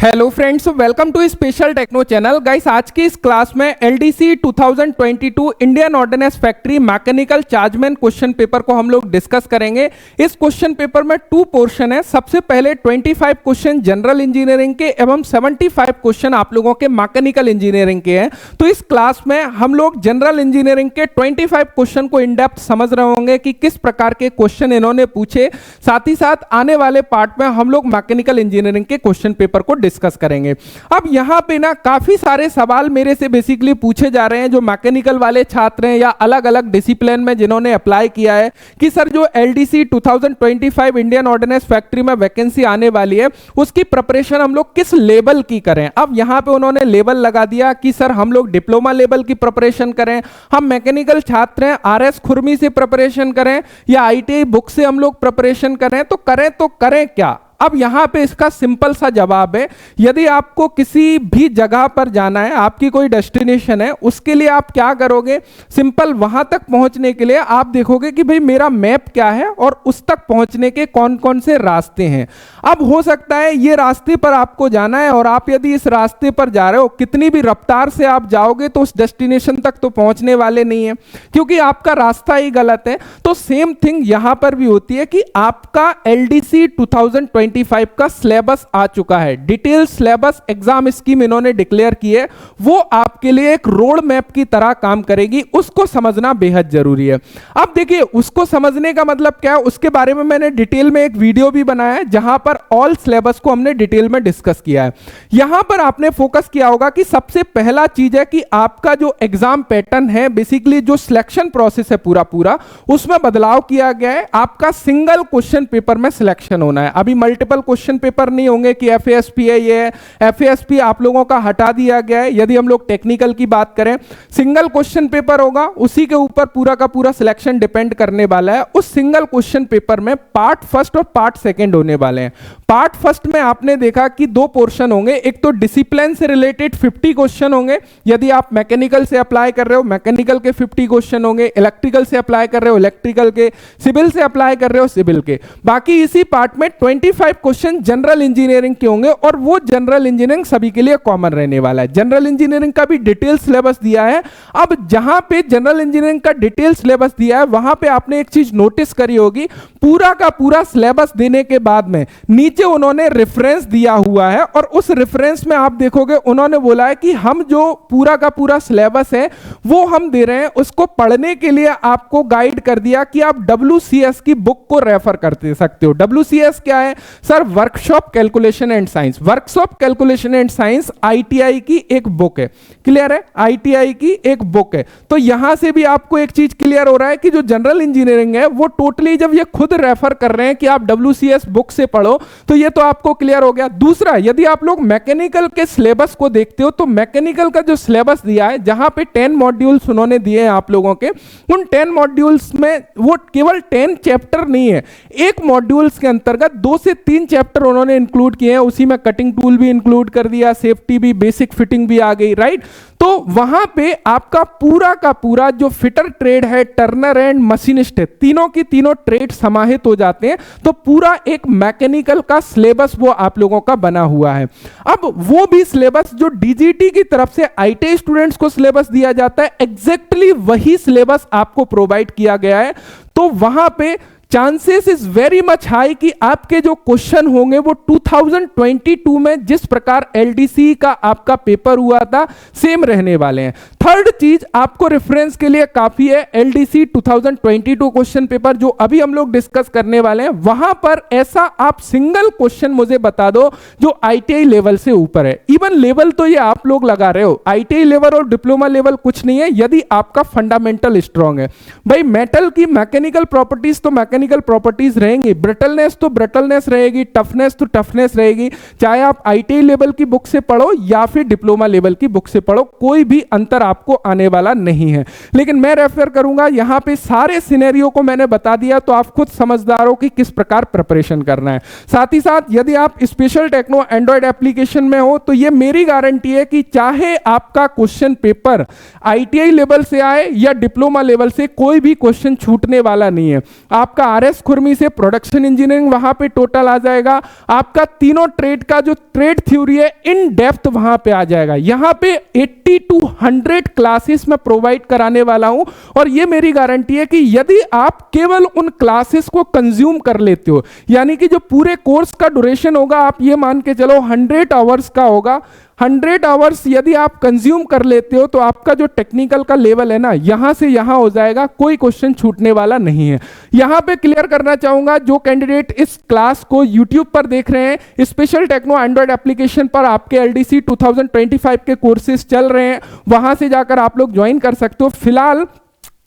Hello friends, welcome to special techno channel. Guys, आज की इस क्लास में LDC 2022 Indian ordnance factory mechanical chargeman question paper को हम लोग डिस्कस करेंगे। इस क्वेश्चन पेपर में 2 पोर्शन है। सबसे पहले 25 क्वेश्चन जनरल इंजीनियरिंग के एवं 75 क्वेश्चन आप लोगों के मैकेनिकल इंजीनियरिंग के हैं। तो इस क्लास में हम लोग जनरल इंजीनियरिंग के 25 क्वेश्चन को इन डेप्थ समझ रहे होंगे कि किस प्रकार के क्वेश्चन इन्होंने पूछे। साथ ही साथ आने वाले पार्ट में हम लोग मैकेनिकल इंजीनियरिंग के क्वेश्चन पेपर को डिस्कस करेंगे। अब यहां पे ना काफी सारे सवाल मेरे से बेसिकली पूछे जा रहे हैं जो मैकेनिकल वाले छात्र हैं या अलग अलग डिसिप्लिन में जिन्होंने अप्लाई किया है कि सर जो एलडीसी 2025 इंडियन ऑर्डिनेंस फैक्ट्री में वैकेंसी आने वाली है उसकी प्रिपरेशन हम लोग किस लेवल की करें। अब यहां पे उन्होंने लेवल लगा दिया कि सर हम लोग डिप्लोमा लेवल की प्रिपरेशन करें, हम मैकेनिकल छात्र हैं आरएस खुरमी से प्रिपरेशन करें या आईटीआई बुक से हम लोग प्रिपरेशन करें। तो करें क्या। अब यहां पे इसका सिंपल सा जवाब है, यदि आपको किसी भी जगह पर जाना है, आपकी कोई डेस्टिनेशन है, उसके लिए आप क्या करोगे, सिंपल वहां तक पहुंचने के लिए आप देखोगे कि भाई मेरा मैप क्या है और उस तक पहुंचने के कौन कौन से रास्ते हैं। अब हो सकता है ये रास्ते पर आपको जाना है और आप यदि इस रास्ते पर जा रहे हो, कितनी भी रफ्तार से आप जाओगे तो उस डेस्टिनेशन तक तो पहुंचने वाले नहीं है क्योंकि आपका रास्ता ही गलत है। तो सेम थिंग यहां पर भी होती है कि आपका एलडीसी 2025 का सिलेबस आ चुका है, डिटेल सिलेबस एग्जाम स्कीम इन्होंने डिक्लेयर की है, वो आपके लिए एक रोड मैप की तरह काम करेगी। उसको समझना बेहद जरूरी है। अब देखिए, उसको समझने का मतलब क्या है, उसके बारे में मैंने डिटेल में एक वीडियो भी बनाया है जहां पर ऑल सिलेबस को हमने डिटेल में डिस्कस किया है। यहां पर आपने फोकस किया होगा कि सबसे पहला चीज है कि आपका जो एग्जाम पैटर्न है, बेसिकली जो सिलेक्शन प्रोसेस है पूरा उसमें बदलाव किया गया है। आपका सिंगल क्वेश्चन पेपर में सिलेक्शन होना है। अभी मल्टीपल क्वेश्चन पेपर नहीं होंगे कि एफएएसपी है, ये एफएएसपी आप लोगों का हटा दिया गया है। यदि हम लोग टेक्निकल की बात करें, सिंगल क्वेश्चन पेपर होगा, उसी के ऊपर पूरा का पूरा सिलेक्शन डिपेंड करने वाला है। उस सिंगल क्वेश्चन पेपर में पार्ट फर्स्ट और पार्ट सेकंड होने वाले हैं। पार्ट फर्स्ट में आपने देखा कि 2 पोर्शन होंगे, एक तो डिसिप्लिन से रिलेटेड 50 क्वेश्चन होंगे। यदि आप मैकेनिकल से अप्लाई कर रहे हो, मैकेनिकल के 50 क्वेश्चन होंगे, इलेक्ट्रिकल से अप्लाई कर रहे हो इलेक्ट्रिकल के, सिविल से अप्लाई कर रहे हो सिविल के। बाकी इसी पार्ट में 25 क्वेश्चन जनरल इंजीनियरिंग के होंगे और वो जनरल इंजीनियरिंग सभी के लिए कॉमन रहने वाला है। जनरल इंजीनियरिंग का भी डिटेल सिलेबस दिया है। अब जहां पे जनरल इंजीनियरिंग का डिटेल सिलेबस दिया है वहां पे आपने एक चीज नोटिस करी होगी, पूरा का पूरा सिलेबस देने के बाद में नीचे उन्होंने रेफरेंस दिया हुआ है और उस रेफरेंस में आप देखोगे उन्होंने बोला है कि हम जो पूरा का पूरा सिलेबस है वो हम दे रहे हैं, उसको पढ़ने के लिए आपको गाइड कर दिया कि आप WCS की बुक को रेफर कर सकते हो। WCS क्या है sir? Workshop calculation and science. Workshop calculation and science ITI की एक बुक है। क्लियर है? आईटीआई की एक बुक है। तो यहां से भी आपको एक चीज क्लियर हो रहा है कि जो जनरल इंजीनियरिंग है वो टोटली जब ये खुद रेफर कर रहे हैं कि आप WCS बुक से पढ़ो, तो ये तो आपको क्लियर हो गया। दूसरा, यदि आप लोग मैकेनिकल के सिलेबस को देखते हो तो मैकेनिकल का जो सिलेबस दिया है, जहां पे 10 मॉड्यूल्स उन्होंने दिए हैं आप लोगों के, उन 10 मॉड्यूल्स में वो केवल 10 चैप्टर नहीं है, एक मॉड्यूल्स के अंतर्गत 2 से 3 चैप्टर उन्होंने इंक्लूड किए हैं। उसी में कटिंग टूल भी इंक्लूड कर दिया, सेफ्टी भी, बेसिक फिटिंग भी आ गई, राइट। तो वहां पे आपका पूरा का पूरा जो फिटर ट्रेड है, टर्नर एंड मशीनिस्ट है, तीनों की तीनों ट्रेड समाहित हो जाते हैं। तो पूरा एक मैकेनिकल का सिलेबस वो आप लोगों का बना हुआ है। अब वो भी सिलेबस जो डीजीटी की तरफ से आईटीआई स्टूडेंट्स को सिलेबस दिया जाता है, एग्जैक्टली वही सिलेबस आपको प्रोवाइड किया गया है। तो वहां पे chances is very much high कि आपके जो क्वेश्चन होंगे वो 2022 में जिस प्रकार एलडीसी का आपका पेपर हुआ था सेम रहने वाले हैं। थर्ड चीज आपको रेफरेंस के लिए काफी है, एलडीसी 2022 क्वेश्चन पेपर जो अभी हम लोग डिस्कस करने वाले हैं, वहां पर ऐसा आप सिंगल क्वेश्चन मुझे बता दो जो आईटीआई लेवल से ऊपर है। इवन लेवल तो ये आप लोग लगा रहे हो, आईटीआई लेवल और डिप्लोमा लेवल कुछ नहीं है यदि आपका फंडामेंटल स्ट्रांग है। भाई मेटल की मैकेनिकल प्रॉपर्टीज तो मैकेनिकल प्रॉपर्टीज रहेंगी, ब्रिटलनेस तो ब्रिटलनेस रहेगी, टफनेस तो टफनेस रहेगी, चाहे आप आईटीआई लेवल की बुक से पढ़ो या फिर डिप्लोमा लेवल की बुक से पढ़ो, कोई भी अंतर आपको आने वाला नहीं है। लेकिन मैं रेफर करूंगा, यहां पे सारे सिनेरियो को मैंने बता दिया तो आप खुद समझदार हो कि किस प्रकार प्रिपरेशन करना है। साथ ही साथ यदि आप स्पेशल टेक्नो एंड्रॉइड एप्लीकेशन में हो तो यह मेरी गारंटी है कि चाहे आपका क्वेश्चन पेपर आईटीआई लेवल से आए या डिप्लोमा लेवल से, कोई भी क्वेश्चन छूटने वाला नहीं है। आपका आरएस खुरमी से प्रोडक्शन इंजीनियरिंग वहां पे टोटल आ जाएगा। आपका तीनों ट्रेड का जो ट्रेड थ्योरी है इन डेप्थ वहां पे आ जाएगा। यहां पे 80 to 100 क्लासेस मैं प्रोवाइड कराने वाला हूं और ये मेरी गारंटी है कि यदि आप केवल उन क्लासेस को कंज्यूम कर लेते हो, यानी कि जो पूरे कोर्स का ड्यूरेशन होगा आप ये मान के चलो 100 आवर्स का होगा, 100 आवर्स यदि आप कंज्यूम कर लेते हो तो आपका जो टेक्निकल का लेवल है ना यहां से यहां हो जाएगा, कोई क्वेश्चन छूटने वाला नहीं है। यहां पे क्लियर करना चाहूंगा जो कैंडिडेट इस क्लास को YouTube पर देख रहे हैं, स्पेशल टेक्नो एंड्रॉइड एप्लीकेशन पर आपके LDC 2025 के कोर्सेज चल रहे हैं, वहां से जाकर आप लोग ज्वाइन कर सकते हो। फिलहाल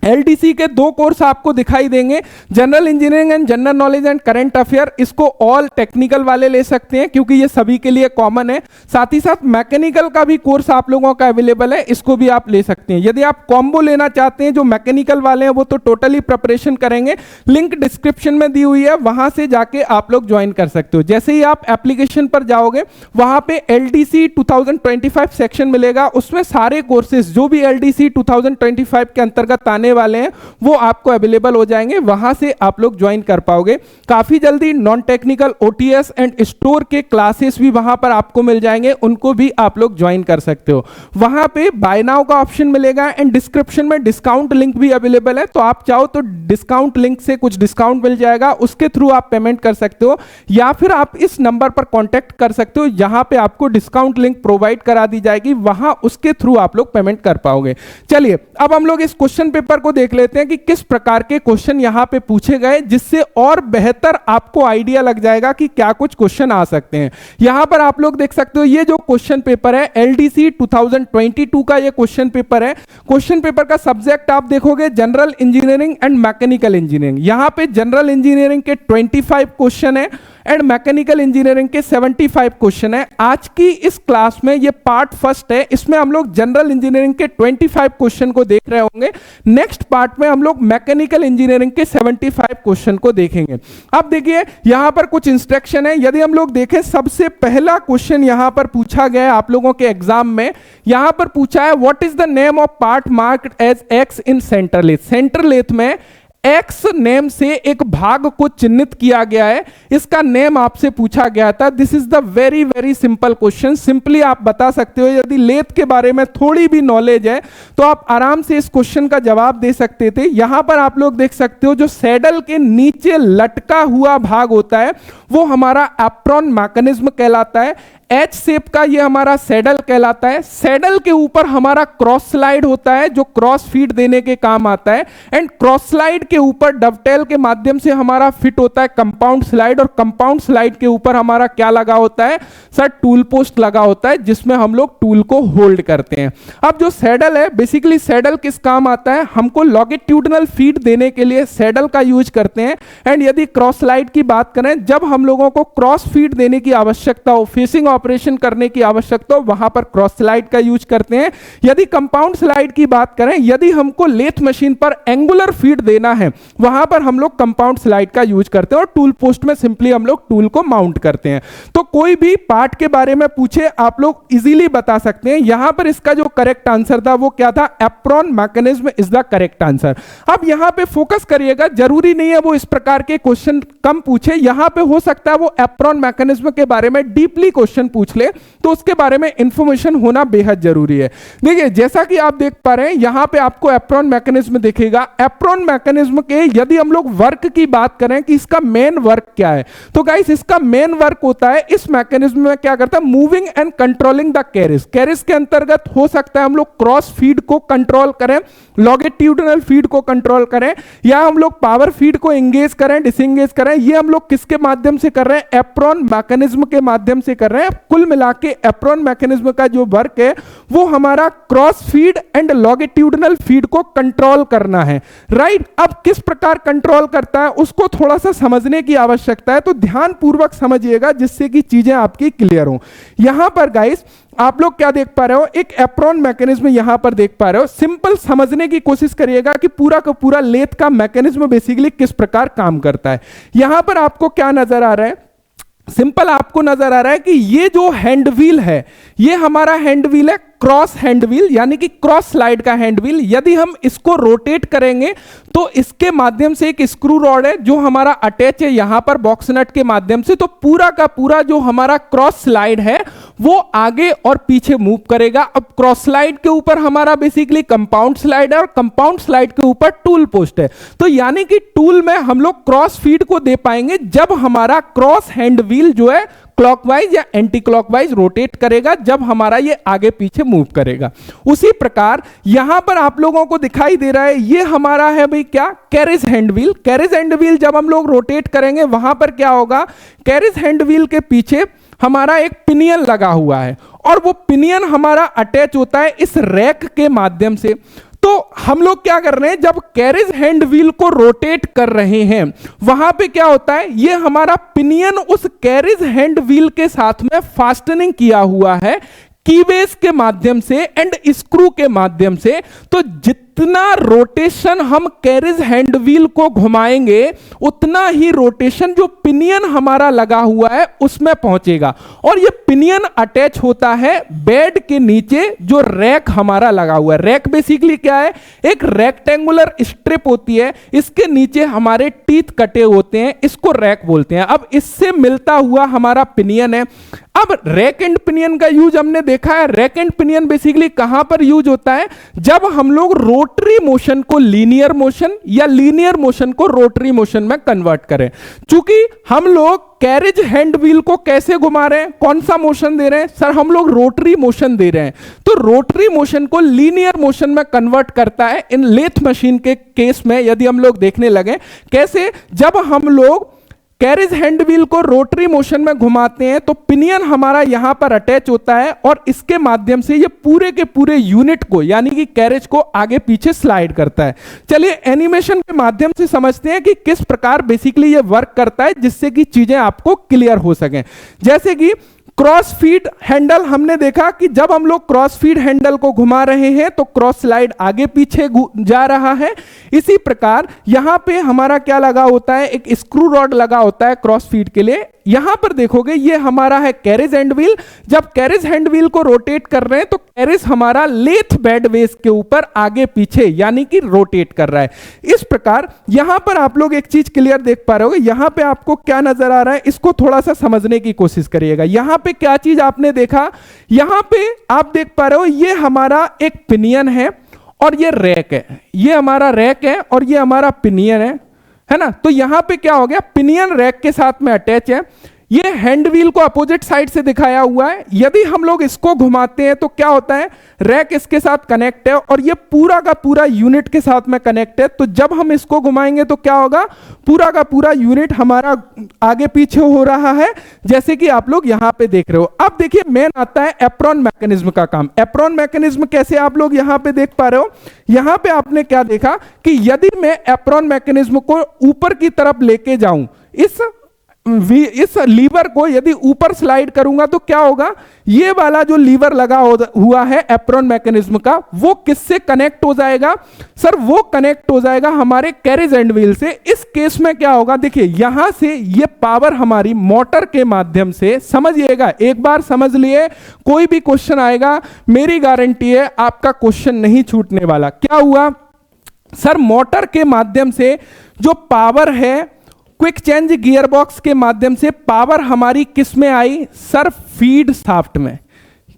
LDC के 2 कोर्स आपको दिखाई देंगे, general engineering and general knowledge and current affair. इसको ऑल टेक्निकल वाले ले सकते हैं क्योंकि ये सभी के लिए कॉमन है। साथ ही साथ मैकेनिकल का भी कोर्स आप लोगों का अवेलेबल है, इसको भी आप ले सकते हैं। यदि आप कॉम्बो लेना चाहते हैं, जो मैकेनिकल वाले हैं वो तो टोटली प्रिपरेशन करेंगे, लिंक डिस्क्रिप्शन में दी हुई है, वहां से जाके आप लोग ज्वाइन कर सकते हो। जैसे ही आप एप्लीकेशन पर जाओगे वहां पे LDC 2025 सेक्शन मिलेगा, उसमें सारे कोर्सेज जो भी LDC 2025 के अंतर्गत आने वाले हैं वो आपको अवेलेबल हो जाएंगे, वहां से आप लोग ज्वाइन कर पाओगे। काफी जल्दी non technical OTS and store के क्लासेस भी वहां पर आपको मिल जाएंगे, उनको भी आप लोग ज्वाइन कर सकते हो। वहां पे बाय नाउ का ऑप्शन मिलेगा एंड डिस्क्रिप्शन में डिस्काउंट लिंक भी अवेलेबल है, तो आप चाहो तो डिस्काउंट लिंक से कुछ डिस्काउंट मिल जाएगा, उसके थ्रू आप पेमेंट कर सकते हो, या फिर आप इस नंबर पर कॉन्टेक्ट कर सकते हो, यहां पे आपको डिस्काउंट लिंक प्रोवाइड करा दी जाएगी, वहां उसके थ्रू आप लोग पेमेंट कर पाओगे। चलिए अब हम लोग इस क्वेश्चन पेपर को देख लेते हैं कि किस प्रकार के क्वेश्चन यहां पे पूछे गए, जिससे और बेहतर आपको आइडिया लग जाएगा कि क्या कुछ क्वेश्चन आ सकते हैं। यहां पर आप लोग देख सकते हो ये जो क्वेश्चन पेपर है LDC 2022 का ये क्वेश्चन पेपर है। क्वेश्चन पेपर का सब्जेक्ट आप देखोगे general engineering and mechanical engineering. यहां पे जनरल इंजीनियरिंग के 25 क्वेश्चन है एंड मैकेनिकल इंजीनियरिंग के 75 क्वेश्चन है। आज की इस क्लास में ये पार्ट फर्स्ट है, इसमें हम लोग जनरल इंजीनियरिंग के 25 क्वेश्चन को देख रहे होंगे। नेक्स्ट पार्ट में हम लोग मैकेनिकल इंजीनियरिंग के 75 क्वेश्चन को देखेंगे। अब देखिए यहां पर कुछ इंस्ट्रक्शन है। यदि हम लोग देखें, सबसे पहला क्वेश्चन यहां पर पूछा गया है आप लोगों के एग्जाम में, यहां पर पूछा है what is the name of part marked as X in centre lathe. Centre lathe में एक्स नेम से एक भाग को चिन्हित किया गया है, इसका नेम आपसे पूछा गया था। This is the very very simple question. Simply आप बता सकते हो, यदि लेथ के बारे में थोड़ी भी नॉलेज है तो आप आराम से इस क्वेश्चन का जवाब दे सकते थे। यहां पर आप लोग देख सकते हो जो सैडल के नीचे लटका हुआ भाग होता है वो हमारा एप्रॉन मैकेनिज्म कहलाता है। एच शेप का ये हमारा सैडल कहलाता है। सैडल के ऊपर हमारा क्रॉस स्लाइड होता है जो क्रॉस फीड देने के काम आता है, एंड क्रॉस स्लाइड के ऊपर डवटेल के माध्यम से हमारा फिट होता है कंपाउंड स्लाइड, और कंपाउंड स्लाइड के ऊपर हमारा क्या लगा होता है सर, टूल पोस्ट लगा होता है जिसमें हम लोग टूल को होल्ड करते हैं। अब जो सैडल है, बेसिकली सैडल किस काम आता है, हमको लॉन्गिट्यूडिनल फीड देने के लिए सैडल का यूज करते हैं। एंड यदि क्रॉस स्लाइड की बात करें, जब हम लोगों को क्रॉस फीड देने की आवश्यकता हो, फेसिंग ऑपरेशन करने की आवश्यकता हो, वहां पर क्रॉस स्लाइड का यूज करते हैं। यदि कंपाउंड स्लाइड की बात करें, यदि हमको लेथ मशीन पर एंगुलर फीड देना है, वहां पर हम लोग कंपाउंड स्लाइड का यूज करते हैं, और टूल पोस्ट में सिंपली हम लोग टूल को माउंट करते हैं। तो कोई भी पार्ट के बारे में पूछे आप लोग इजीली बता सकते हैं। यहां पर इसका जो करेक्ट आंसर था वो क्या था, apron mechanism is the correct answer. अब यहां पे फोकस करिएगा, जरूरी नहीं है वो इस प्रकार के क्वेश्चन कम पूछे, यहां पे हो सकता है वो एप्रॉन मैकेनिज्म के बारे में डीपली क्वेश्चन पूछ ले, तो उसके बारे में इंफॉर्मेशन होना बेहद जरूरी है। देखिए जैसा कि आप देख पा रहे हैं यहां पे आपको एप्रॉन मैकेनिज्म दिखेगा। एप्रॉन मैकेनिज्म के यदि हम लोग वर्क की बात करें कि इसका मेन वर्क क्या है, तो गाइस इसका मेन वर्क होता है, इस मैकेनिज्म में क्या करता है, moving and controlling the carriage. Carriage के अंतर्गत हो सकता है हम लोग क्रॉस फीड को कंट्रोल करें, लॉन्गिट्यूडिनल फीड को कंट्रोल करें, या हम लोग पावर फीड को एंगेज करें, डिसएंगेज करें। ये हम लोग किसके माध्यम से कर रहे हैं, एप्रॉन मैकेनिज्म के माध्यम से कर रहे हैं। कुल मिला के एप्रॉन मैकेनिज्म का जो वर्क है वो हमारा cross feed and longitudinal feed को कंट्रोल करना है, राइट। अब किस प्रकार कंट्रोल करता है उसको थोड़ा सा समझने की आवश्यकता है, तो ध्यान पूर्वक समझिएगा जिससे कि चीजें आपकी क्लियर हो। यहां पर गाइस आप लोग क्या देख पा रहे हो, एक एप्रॉन मैकेनिज्म यहां पर देख पा रहे हो। सिंपल समझने की कोशिश करिएगा कि पूरा का पूरा लेथ का मैकेनिज्म बेसिकली किस प्रकार काम करता है। यहां पर आपको क्या नजर आ रहा है, सिंपल आपको नजर आ रहा है कि ये जो हैंड व्हील है, ये हमारा हैंड व्हील है, क्रॉस हैंड व्हील यानी कि क्रॉस स्लाइड का हैंड व्हील। यदि हम इसको रोटेट करेंगे तो इसके माध्यम से एक स्क्रू रॉड है जो हमारा अटैच है यहां पर बॉक्स नट के माध्यम से, तो पूरा का पूरा जो हमारा क्रॉस स्लाइड है वो आगे और पीछे मूव करेगा। अब क्रॉस स्लाइड के ऊपर हमारा बेसिकली कंपाउंड स्लाइड है और कंपाउंड स्लाइड के ऊपर टूल पोस्ट है, तो यानी कि टूल में हम लोग क्रॉस फीड को दे पाएंगे जब हमारा क्रॉस हैंड व्हील जो है क्लॉकवाइज या एंटी क्लॉकवाइज रोटेट करेगा, जब हमारा ये आगे पीछे मूव करेगा। उसी प्रकार यहां पर आप लोगों को दिखाई दे रहा है ये हमारा है भाई क्या, carriage hand wheel. Carriage hand wheel जब हम लोग रोटेट करेंगे वहां पर क्या होगा, कैरेज हैंड व्हील के पीछे हमारा एक पिनियन लगा हुआ है और वो पिनियन हमारा अटैच होता है इस रैक के माध्यम से। तो हम लोग क्या कर रहे हैं, जब कैरेज हैंड व्हील को रोटेट कर रहे हैं वहां पे क्या होता है, ये हमारा पिनियन उस कैरेज हैंड व्हील के साथ में फास्टनिंग किया हुआ है कीबेस के माध्यम से एंड स्क्रू के माध्यम से। तो जितना रोटेशन हम कैरेज हैंड व्हील को घुमाएंगे उतना ही रोटेशन जो पिनियन हमारा लगा हुआ है उसमें पहुंचेगा, और ये पिनियन अटैच होता है बेड के नीचे जो रैक हमारा लगा हुआ है। रैक बेसिकली क्या है, एक रेक्टेंगुलर स्ट्रिप होती है, इसके नीचे हमारे टीथ कटे होते हैं, इसको रैक बोलते हैं। अब इससे मिलता हुआ हमारा पिनियन है। अब रैक एंड पिनियन का यूज हमने देखा है, रैक एंड पिनियन बेसिकली कहां पर यूज होता है, जब हम लोग रोटरी मोशन को लीनियर मोशन या लीनियर मोशन को रोटरी मोशन में कन्वर्ट करें। चूंकि हम लोग कैरेज हैंड व्हील को कैसे घुमा रहे हैं, कौन सा मोशन दे रहे हैं, सर हम लोग रोटरी मोशन दे रहे हैं, तो रोटरी मोशन को लीनियर मोशन में कन्वर्ट करता है इन लेथ मशीन के केस में। यदि हम लोग देखने लगे कैसे, जब हम लोग कैरेज हैंड व्हील को रोटरी मोशन में घुमाते हैं तो पिनियन हमारा यहां पर अटैच होता है और इसके माध्यम से ये पूरे के पूरे यूनिट को यानी कि कैरेज को आगे पीछे स्लाइड करता है। चलिए एनिमेशन के माध्यम से समझते हैं कि किस प्रकार बेसिकली ये वर्क करता है, जिससे कि चीजें आपको क्लियर हो सकें। जैसे कि क्रॉस फीड हैंडल हमने देखा कि जब हम लोग क्रॉस फीड हैंडल को घुमा रहे हैं तो क्रॉस स्लाइड आगे पीछे जा रहा है। इसी प्रकार यहां पे हमारा क्या लगा होता है, एक स्क्रू रॉड लगा होता है क्रॉस फीड के लिए। यहां पर देखोगे ये हमारा है कैरेज हैंड व्हील। जब कैरेज हैंड व्हील को रोटेट कर रहे हैं तो कैरेज हमारा लेथ बेड बेस के ऊपर आगे पीछे यानी कि रोटेट कर रहा है। इस प्रकार यहां पर आप लोग एक चीज क्लियर देख पा रहे हो, यहां पे आपको क्या नजर आ रहा है, इसको थोड़ा सा समझने की कोशिश करिएगा। यहां पे क्या चीज आपने देखा, यहां पे आप देख पा रहे हो ये हमारा एक पिनियन है और ये रैक है, ये हमारा रैक है और ये हमारा पिनियन है ना। तो यहां पे क्या हो गया, पिनियन रैक के साथ में अटैच है। ये हैंड व्हील को अपोजिट साइड से दिखाया हुआ है। यदि हम लोग इसको घुमाते हैं तो क्या होता है, रैक इसके साथ कनेक्ट है और ये पूरा का पूरा यूनिट के साथ में कनेक्ट है। तो जब हम इसको घुमाएंगे तो क्या होगा, पूरा का पूरा यूनिट हमारा आगे पीछे हो रहा है, जैसे कि आप लोग यहां पे देख रहे हो। अब देखिए मेन आता है एप्रॉन मैकेनिज्म का काम। एप्रॉन मैकेनिज्म कैसे आप लोग यहां पे देख पा रहे हो, यहां पे आपने क्या देखा कि यदि मैं एप्रॉन मैकेनिज्म को ऊपर की तरफ लेके जाऊं, इस लीवर को यदि ऊपर स्लाइड करूंगा तो क्या होगा, ये वाला जो लीवर लगा हुआ है एप्रॉन मैकेनिज्म का, वो किससे कनेक्ट हो जाएगा, सर वो कनेक्ट हो जाएगा हमारे कैरेज हैंड व्हील से। इस केस में क्या होगा, देखिए यहां से ये पावर हमारी मोटर के माध्यम से, समझिएगा एक बार समझ लिए, कोई भी क्वेश्चन आएगा मेरी गारंटी है आपका क्वेश्चन नहीं छूटने वाला। क्या हुआ सर, मोटर के माध्यम से जो पावर है क्विक चेंज गियर बॉक्स के माध्यम से पावर हमारी किस में आई, सर फीड शाफ्ट में।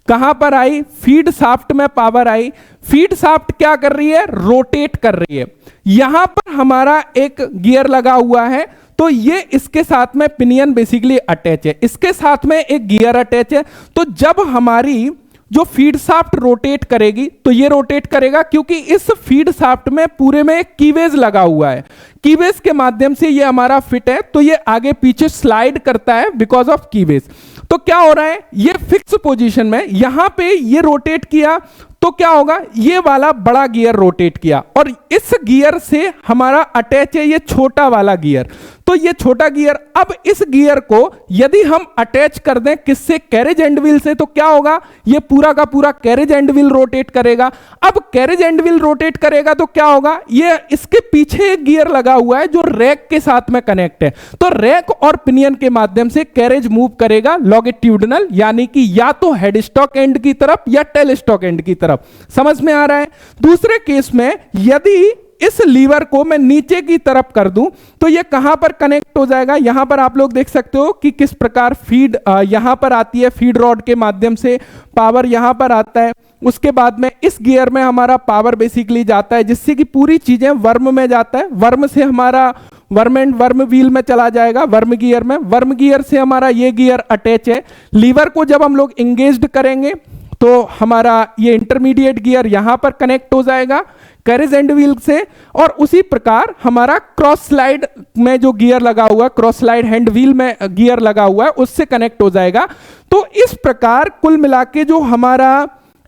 कहां पर आई, फीड शाफ्ट में पावर आई। फीड शाफ्ट क्या कर रही है, रोटेट कर रही है। यहां पर हमारा एक गियर लगा हुआ है तो ये इसके साथ में पिनियन बेसिकली अटैच है, इसके साथ में एक गियर अटैच है। तो जब हमारी जो फीड शाफ्ट रोटेट करेगी तो ये रोटेट करेगा, क्योंकि इस फीड शाफ्ट में पूरे में एक कीवेज लगा हुआ है। कीवेज के माध्यम से ये हमारा फिट है तो ये आगे पीछे स्लाइड करता है बिकॉज ऑफ कीवेज। तो क्या हो रहा है, ये फिक्स पोजीशन में यहां पे ये रोटेट किया तो क्या होगा, ये वाला बड़ा गियर रोटेट किया और इस गियर से हमारा अटैच है ये छोटा वाला गियर। तो ये छोटा गियर, अब इस गियर को यदि हम अटैच कर दें किससे, कैरेज एंड व्हील से, तो क्या होगा, ये पूरा का पूरा कैरेज एंड व्हील रोटेट करेगा। अब कैरेज एंड व्हील रोटेट करेगा तो क्या होगा, ये इसके पीछे एक गियर लगा हुआ है जो रैक के साथ में कनेक्ट है, तो रैक और पिनियन के माध्यम से कैरेज मूव करेगा लॉन्गिट्यूडिनल, यानी कि या तो हेड स्टॉक एंड की तरफ या टेल स्टॉक एंड की तरफ। समझ में आ रहा है। दूसरे केस में यदि इस लीवर को मैं नीचे की तरफ कर दूं तो ये कहां पर कनेक्ट हो जाएगा, यहां पर आप लोग देख सकते हो कि किस प्रकार फीड यहां पर आती है, फीड रॉड के माध्यम से पावर यहां पर आता है। उसके बाद में इस गियर में हमारा पावर बेसिकली जाता है, जिससे कि पूरी चीजें वर्म में जाता है, वर्म से हमारा वर्म एंड वर्म व्हील में चला जाएगा, वर्म गियर में, वर्म गियर से हमारा ये गियर अटैच है। लीवर को जब हम लोग इंगेज्ड करेंगे तो हमारा ये इंटरमीडिएट गियर यहां पर कनेक्ट हो जाएगा कैरेज एंड व्हील से, और उसी प्रकार हमारा क्रॉस स्लाइड में जो गियर लगा हुआ है, क्रॉस स्लाइड हैंड व्हील में गियर लगा हुआ है, उससे कनेक्ट हो जाएगा। तो इस प्रकार कुल मिला के जो हमारा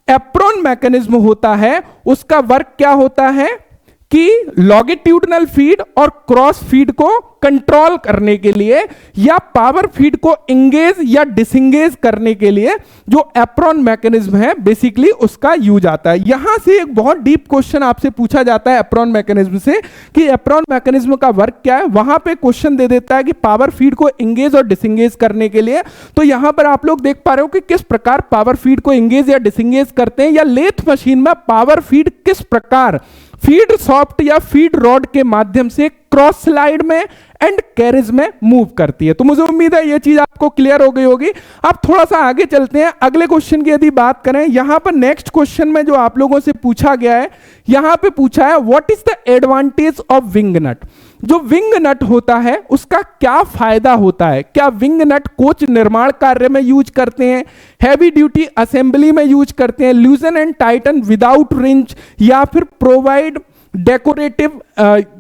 एप्रोन मैकेनिज्म होता है उसका वर्क क्या होता है कि लॉन्गिट्यूडिनल फीड और क्रॉस फीड को कंट्रोल करने के लिए या पावर फीड को इंगेज या डिसंगेज करने के लिए जो एप्रोन मैकेनिज्म है बेसिकली उसका यूज आता है। यहां से एक बहुत डीप क्वेश्चन आपसे पूछा जाता है एप्रोन मैकेनिज्म से कि एप्रोन मैकेनिज्म का वर्क क्या है। वहां पे क्वेश्चन दे देता है कि पावर फीड को इंगेज और डिसंगेज करने के लिए, तो यहां पर आप लोग देख पा रहे हो कि किस प्रकार पावर फीड को इंगेज या डिसंगेज करते हैं, या लेथ मशीन में पावर फीड किस प्रकार फीड सॉफ्ट या फीड रॉड के माध्यम से क्रॉस स्लाइड में एंड कैरेज में मूव करती है। तो मुझे उम्मीद है ये चीज आपको क्लियर हो गई होगी। अब थोड़ा सा आगे चलते हैं, अगले क्वेश्चन की यदि बात करें, यहां पर नेक्स्ट क्वेश्चन में जो आप लोगों से पूछा गया है, यहां पे पूछा है what is the advantage of wing nut. जो विंग नट होता है उसका क्या फायदा होता है, क्या विंग नट कोच निर्माण कार्य में यूज करते हैं, हैवी ड्यूटी असेंबली में यूज करते हैं, लूजन एंड टाइटन विदाउट रिंच, या फिर प्रोवाइड डेकोरेटिव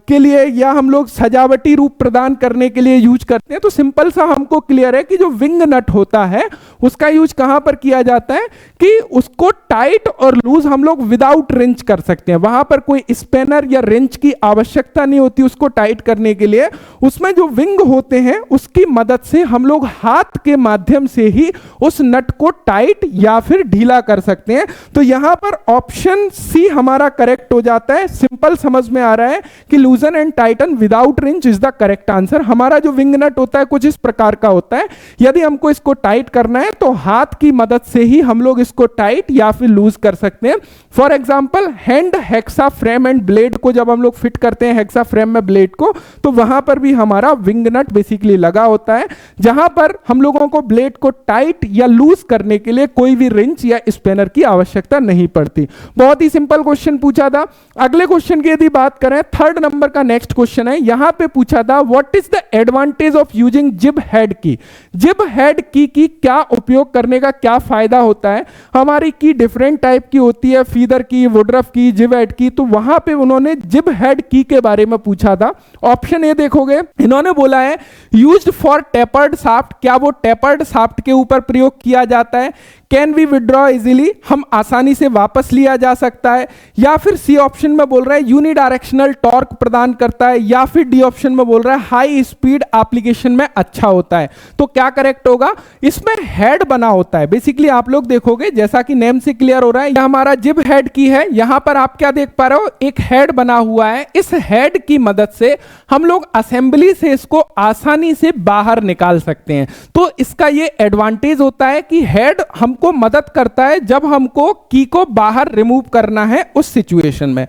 के लिए, या हम लोग सजावटी रूप प्रदान करने के लिए यूज करते हैं। तो सिंपल सा हमको क्लियर है कि जो विंग नट होता है उसका यूज कहां पर किया जाता है कि उसको टाइट और लूज हम लोग विदाउट रिंच कर सकते हैं, वहां पर कोई स्पेनर या रिंच की आवश्यकता नहीं होती उसको टाइट करने के लिए। उसमें जो विंग होते हैं उसकी मदद से हम लोग हाथ के माध्यम से ही उस नट को टाइट या फिर ढीला कर सकते हैं। तो यहां पर ऑप्शन सी हमारा करेक्ट हो जाता है। सिंपल समझ में आ रहा है कि लूजन and Titan without wrench is the correct answer. हमारा जो विंग नट होता है कुछ इस प्रकार का होता है, यदि हमको इसको टाइट करना है तो हाथ की मदद से ही हम लोग इसको टाइट या फिर लूज कर सकते हैं। For example hand hexa frame and blade को जब हम लोग फिट करते हैं हेक्सा फ्रेम में ब्लेड को, तो वहां पर भी हमारा विंग नट बेसिकली लगा होता है, जहां पर हम लोगों को ब्लेड को टाइट या लूज करने के लिए कोई भी रिंच या स्पेनर की आवश्यकता नहीं पड़ती। बहुत ही सिंपल क्वेश्चन पूछा था। अगले क्वेश्चन की यदि बात करें, थर्ड नंबर का नेक्स्ट क्वेश्चन है, यहां पे पूछा था what is the advantage of using जिब हेड की। जिब हेड की क्या उपयोग करने का क्या फायदा होता है। हमारी की डिफरेंट टाइप की होती है, फीदर की, वुडरफ की, जिब हेड की, तो वहां पे उन्होंने जिब हेड की के बारे में पूछा था। ऑप्शन ए देखोगे, इन्होंने बोला है यूज्ड फॉर टेपर्ड शाफ्ट, क्या वो टेपर्ड शाफ्ट के ऊपर प्रयोग किया जाता है। कैन वी विड्रॉ इजीली, हम आसानी से वापस लिया जा सकता है। या फिर सी ऑप्शन में बोल रहा है यूनिडायरेक्शनल टॉर्क प्रदान करता है। या फिर डी ऑप्शन में बोल रहा है हाई स्पीड एप्लीकेशन में अच्छा होता है। तो क्या करेक्ट होगा, इसमें हेड बना होता है। बेसिकली आप लोग देखोगे जैसा कि नेम से क्लियर हो रहा है, यह हमारा जिब हेड की है। यहां पर आप क्या देख पा रहे हो, एक हेड बना हुआ है। इस हेड की मदद से हम लोग असेंबली से इसको आसानी से बाहर निकाल सकते हैं। तो इसका ये एडवांटेज होता है कि हेड हमको मदद करता है जब हमको की को बाहर रिमूव करना है उस सिचुएशन में।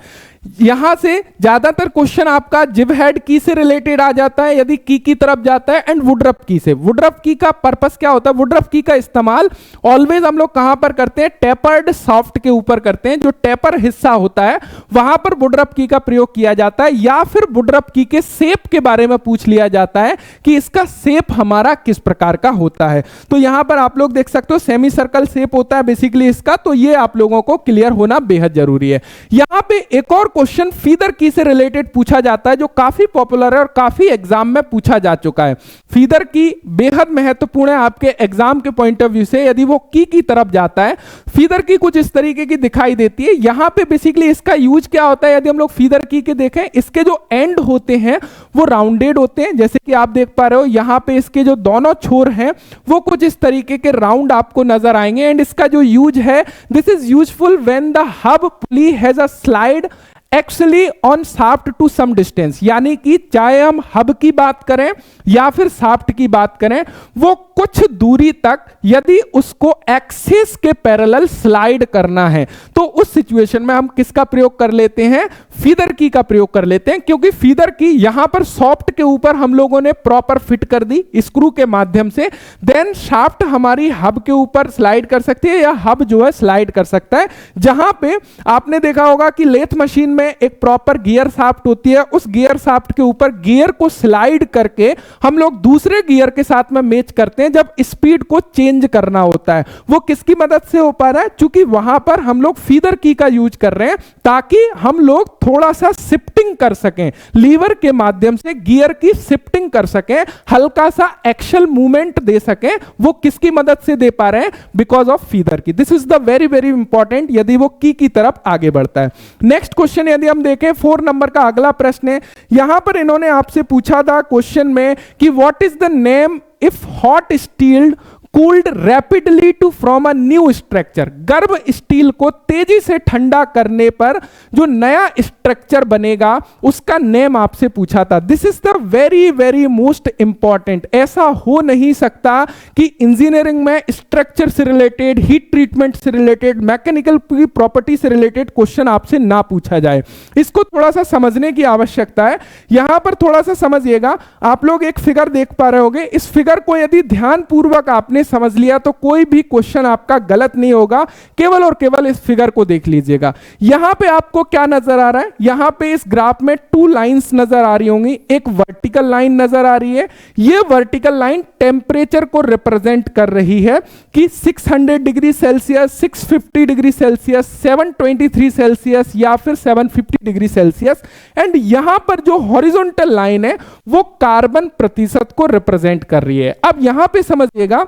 यहां से ज्यादातर क्वेश्चन आपका जिब हेड की से रिलेटेड आ जाता है यदि की तरफ जाता है, एंड वुडरफ की से। वुडरफ की का पर्पस क्या होता है, वुडरफ की का इस्तेमाल ऑलवेज हम लोग कहां पर करते हैं, टेपर्ड सॉफ्ट के ऊपर करते हैं। जो टेपर हिस्सा होता है वहां पर वुडरफ की का प्रयोग किया जाता है। या फिर वुडरफ की के शेप के बारे में पूछ लिया जाता है कि इसका शेप हमारा किस प्रकार का होता है। तो यहां पर आप लोग देख सकते हो सेमी सर्कल शेप होता है बेसिकली इसका। तो ये आप लोगों को क्लियर होना बेहद जरूरी है। यहां पे एक और क्वेश्चन फीदर की से रिलेटेड पूछा जाता है जो काफी पॉपुलर है और काफी एग्जाम में पूछा जा चुका है। फीदर की बेहद महत्वपूर्ण है आपके एग्जाम के पॉइंट ऑफ व्यू से। यदि वो की तरफ जाता है, फीदर की कुछ इस तरीके की दिखाई देती है। यहां पे बेसिकली इसका यूज क्या होता है, यदि हम लोग फीदर की के देखें, इसके जो एंड होते हैं वो राउंडेड होते हैं, जैसे कि आप देख पा रहे हो यहां पे इसके जो दोनों छोर हैं वो कुछ इस तरीके के राउंड आपको नजर आएंगे। एंड इसका जो यूज है, this is useful when the hub pulley has a slide actually on shaft to some distance, यानी कि चाहे हम हब की बात करें या फिर शाफ्ट की बात करें, वो कुछ दूरी तक यदि उसको एक्सिस के पैरेलल स्लाइड करना है तो उस सिचुएशन में हम किसका प्रयोग कर लेते हैं, फीदर की का प्रयोग कर लेते हैं। क्योंकि फीदर की यहां पर सॉफ्ट के ऊपर हम लोगों ने प्रॉपर फिट कर दी स्क्रू के माध्यम से, देन शाफ्ट हमारी हब के ऊपर स्लाइड कर सकती है या हब जो है स्लाइड कर सकता है। जहां पे आपने देखा होगा कि लेथ मशीन में एक प्रॉपर गियर शाफ्ट होती है, उस गियर शाफ्ट के ऊपर गियर को स्लाइड करके हम लोग दूसरे गियर के साथ में मैच करते हैं जब स्पीड को चेंज करना होता है। वो किसकी मदद से हो पा रहा है, क्योंकि वहां पर हम लोग फीदर की का यूज कर रहे हैं ताकि हम लोग थोड़ा सा शिफ्टिंग कर सकें, लीवर के माध्यम से गियर की शिफ्टिंग कर सकें, हल्का सा एक्शन मूवमेंट दे सकें। वो किसकी मदद से दे पा रहे हैं, बिकॉज ऑफ फीदर की। This is the very very important यदि वो की तरफ आगे बढ़ता है। नेक्स्ट क्वेश्चन यदि हम देखें 4 नंबर का अगला प्रश्न है, यहां पर इन्होंने आपसे पूछा था क्वेश्चन में कि what is the name if hot steel cooled rapidly to from a new structure. गर्म स्टील को तेजी से ठंडा करने पर जो नया स्ट्रक्चर बनेगा उसका नेम आपसे पूछा था। This is the very very most important. ऐसा हो नहीं सकता कि इंजीनियरिंग में स्ट्रक्चर से रिलेटेड, हीट ट्रीटमेंट से रिलेटेड, मैकेनिकल प्रॉपर्टी से रिलेटेड क्वेश्चन आपसे ना पूछा जाए। इसको थोड़ा सा समझने की आवश्यकता है। यहां पर थोड़ा सा समझिएगा, आप लोग एक फिगर देख पा रहे होंगे, इस फिगर को यदि ध्यान पूर्वक आपने समझ लिया तो कोई भी क्वेश्चन आपका गलत नहीं होगा। केवल और केवल इस फिगर को देख लीजिएगा। यहां पे आपको क्या नजर आ रहा है, यहां पे इस ग्राफ में 2 लाइंस नजर आ रही होंगी। एक वर्टिकल लाइन नजर आ रही है, ये वर्टिकल लाइन टेम्परेचर को रिप्रेजेंट कर रही है कि 600 degree Celsius, 650 degree Celsius, 723 Celsius या फिर 750 डिग्री सेल्सियस। एंड यहां पर जो हॉरिजॉन्टल लाइन है वो कार्बन प्रतिशत को रिप्रेजेंट कर रही है। अब यहां पे समझिएगा,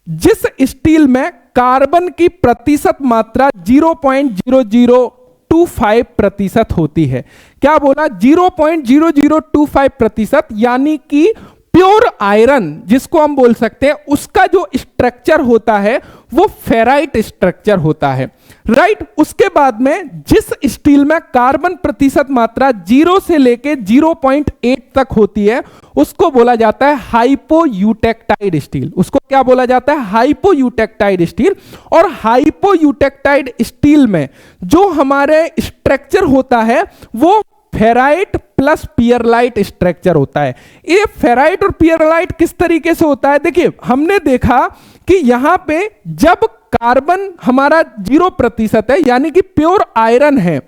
जिस स्टील में कार्बन की प्रतिशत मात्रा 0.0025 प्रतिशत होती है, क्या बोला, 0.0025 प्रतिशत, यानी कि प्योर आयरन जिसको हम बोल सकते हैं, उसका जो स्ट्रक्चर होता है वो फेराइट स्ट्रक्चर होता है, राइट। उसके बाद में जिस स्टील में कार्बन प्रतिशत मात्रा 0 से लेके 0.8 तक होती है उसको बोला जाता है हाइपोयूटेक्टाइड स्टील। उसको क्या बोला जाता है, हाइपोयूटेक्टाइड स्टील। और हाइपोयूटेक्टाइड स्टील में जो हमारे स्ट्रक्चर होता है वो फेराइट प्लस पियरलाइट स्ट्रक्चर होता है। ये फेराइट और पियरलाइट किस तरीके से होता है, देखिए हमने देखा कि यहां पे जब कार्बन हमारा 0% है यानी कि प्योर आयरन है,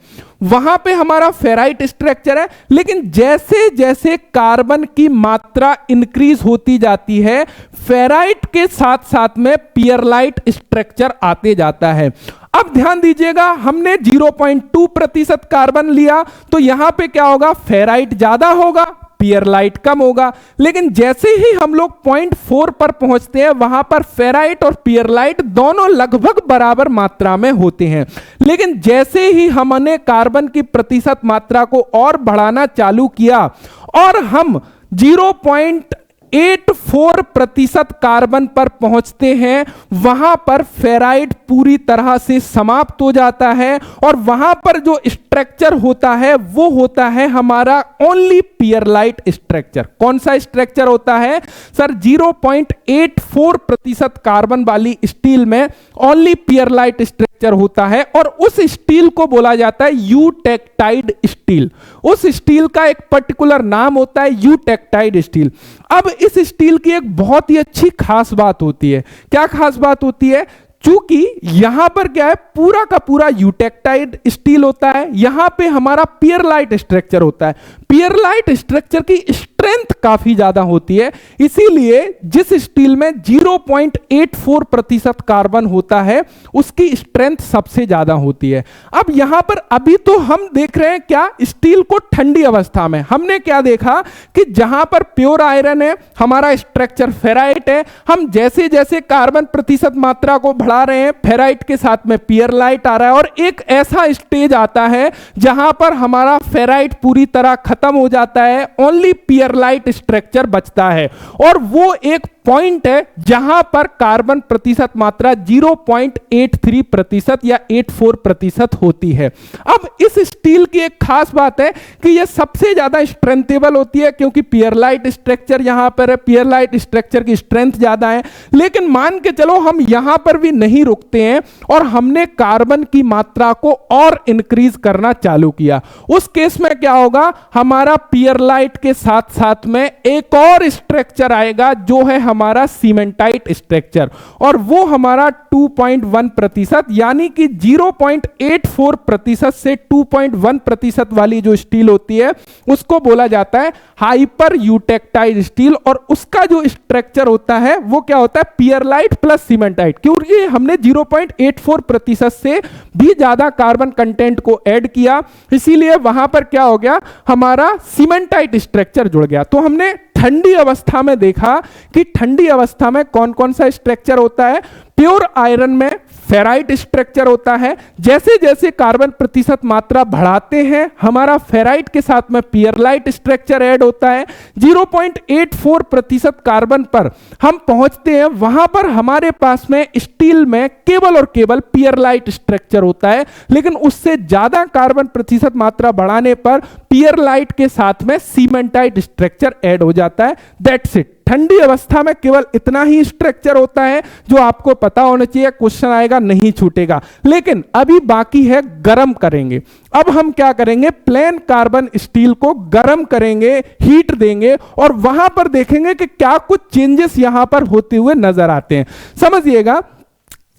वहां पे हमारा फेराइट स्ट्रक्चर है। लेकिन जैसे जैसे कार्बन की मात्रा इंक्रीज होती जाती है, फेराइट के साथ साथ में पियरलाइट स्ट्रक्चर आते जाता है। अब ध्यान दीजिएगा, हमने 0.2% कार्बन लिया तो यहां पे क्या होगा, फेराइट ज्यादा होगा, पियरलाइट कम होगा। लेकिन जैसे ही हम लोग 0.4 पर पहुंचते हैं वहां पर फेराइट और पियरलाइट दोनों लगभग बराबर मात्रा में होते हैं। लेकिन जैसे ही हमने कार्बन की प्रतिशत मात्रा को और बढ़ाना चालू किया और हम 0.84% कार्बन पर पहुंचते हैं, वहां पर फेराइट पूरी तरह से समाप्त हो जाता है और वहां पर जो स्ट्रक्चर होता है वो होता है हमारा ओनली पियरलाइट स्ट्रक्चर। कौन सा स्ट्रक्चर होता है सर, 0.84% कार्बन वाली स्टील में ओनली पियरलाइट स्ट्रक्चर होता है और उस स्टील को बोला जाता है यूटेक्टाइड स्टील। उस स्टील का एक पर्टिकुलर नाम होता है यूटेक्टाइड स्टील। अब इस स्टील की एक बहुत ही अच्छी खास बात होती है। क्या खास बात होती है, चूंकि यहां पर क्या है, पूरा का पूरा यूटेक्टाइड स्टील होता है, यहां पे हमारा पियरलाइट स्ट्रक्चर होता है। पियरलाइट स्ट्रक्चर की स्ट्रेंथ काफी ज्यादा होती है, इसीलिए जिस स्टील में 0.84% कार्बन होता है उसकी स्ट्रेंथ सबसे ज्यादा होती है। अब यहां पर अभी तो हम देख रहे हैं क्या, स्टील को ठंडी अवस्था में हमने क्या देखा कि जहां पर प्योर आयरन है हमारा स्ट्रक्चर फेराइट है, हम जैसे जैसे कार्बन प्रतिशत मात्रा को बढ़ा रहे हैं फेराइट के साथ में पियरलाइट आ रहा है, और एक ऐसा स्टेज आता है जहां पर हमारा फेराइट पूरी तरह खत्म हो जाता है, ओनली पियरलाइट स्ट्रक्चर बचता है, और वो एक पॉइंट है जहां पर कार्बन प्रतिशत मात्रा 0.83% या 84% होती है। अब इस स्टील की एक खास बात है कि यह सबसे ज्यादा स्ट्रेंथेबल होती है क्योंकि पियरलाइट स्ट्रक्चर यहां पर है, पियरलाइट स्ट्रक्चर की स्ट्रेंथ ज्यादा है। लेकिन मान के चलो हम यहां पर भी नहीं रुकते हैं और हमने कार्बन की मात्रा को और इंक्रीज करना चालू किया, उस केस में क्या होगा, हमारा पियरलाइट के साथ साथ में एक और स्ट्रक्चर आएगा जो है हमारा सीमेंटाइट स्ट्रक्चर, और वो हमारा 2.1% यानी कि 0.84% से 2.1% वाली जो स्टील होती है उसको बोला जाता है हाइपर यूटेक्टाइड स्टील, और उसका जो स्ट्रक्चर होता है वो क्या होता है, पियरलाइट प्लस सीमेंटाइट, क्योंकि हमने 0.84% से भी ज्यादा कार्बन कंटेंट को ऐड किया, इसीलिए वहां पर क्या हो गया, हमारा सीमेंटाइट स्ट्रक्चर जुड़ गया। तो हमने ठंडी अवस्था में देखा कि ठंडी अवस्था में कौन कौन सा स्ट्रक्चर होता है, प्योर आयरन में फेराइट स्ट्रक्चर होता है, जैसे जैसे कार्बन प्रतिशत मात्रा बढ़ाते हैं हमारा फेराइट के साथ में पियरलाइट स्ट्रक्चर ऐड होता है, 0.84% कार्बन पर हम पहुंचते हैं, वहां पर हमारे पास में स्टील में केवल और केवल पियरलाइट स्ट्रक्चर होता है, लेकिन उससे ज्यादा कार्बन प्रतिशत मात्रा बढ़ाने पर पियरलाइट के साथ में सीमेंटाइट स्ट्रक्चर ऐड हो जाता है। दैट्स इट, ठंडी अवस्था में केवल इतना ही स्ट्रक्चर होता है जो आपको पता होना चाहिए, क्वेश्चन आएगा नहीं छूटेगा। लेकिन अभी बाकी है गरम करेंगे। अब हम क्या करेंगे, प्लेन कार्बन स्टील को गरम करेंगे, हीट देंगे, और वहां पर देखेंगे कि क्या कुछ चेंजेस यहां पर होते हुए नजर आते हैं। समझिएगा,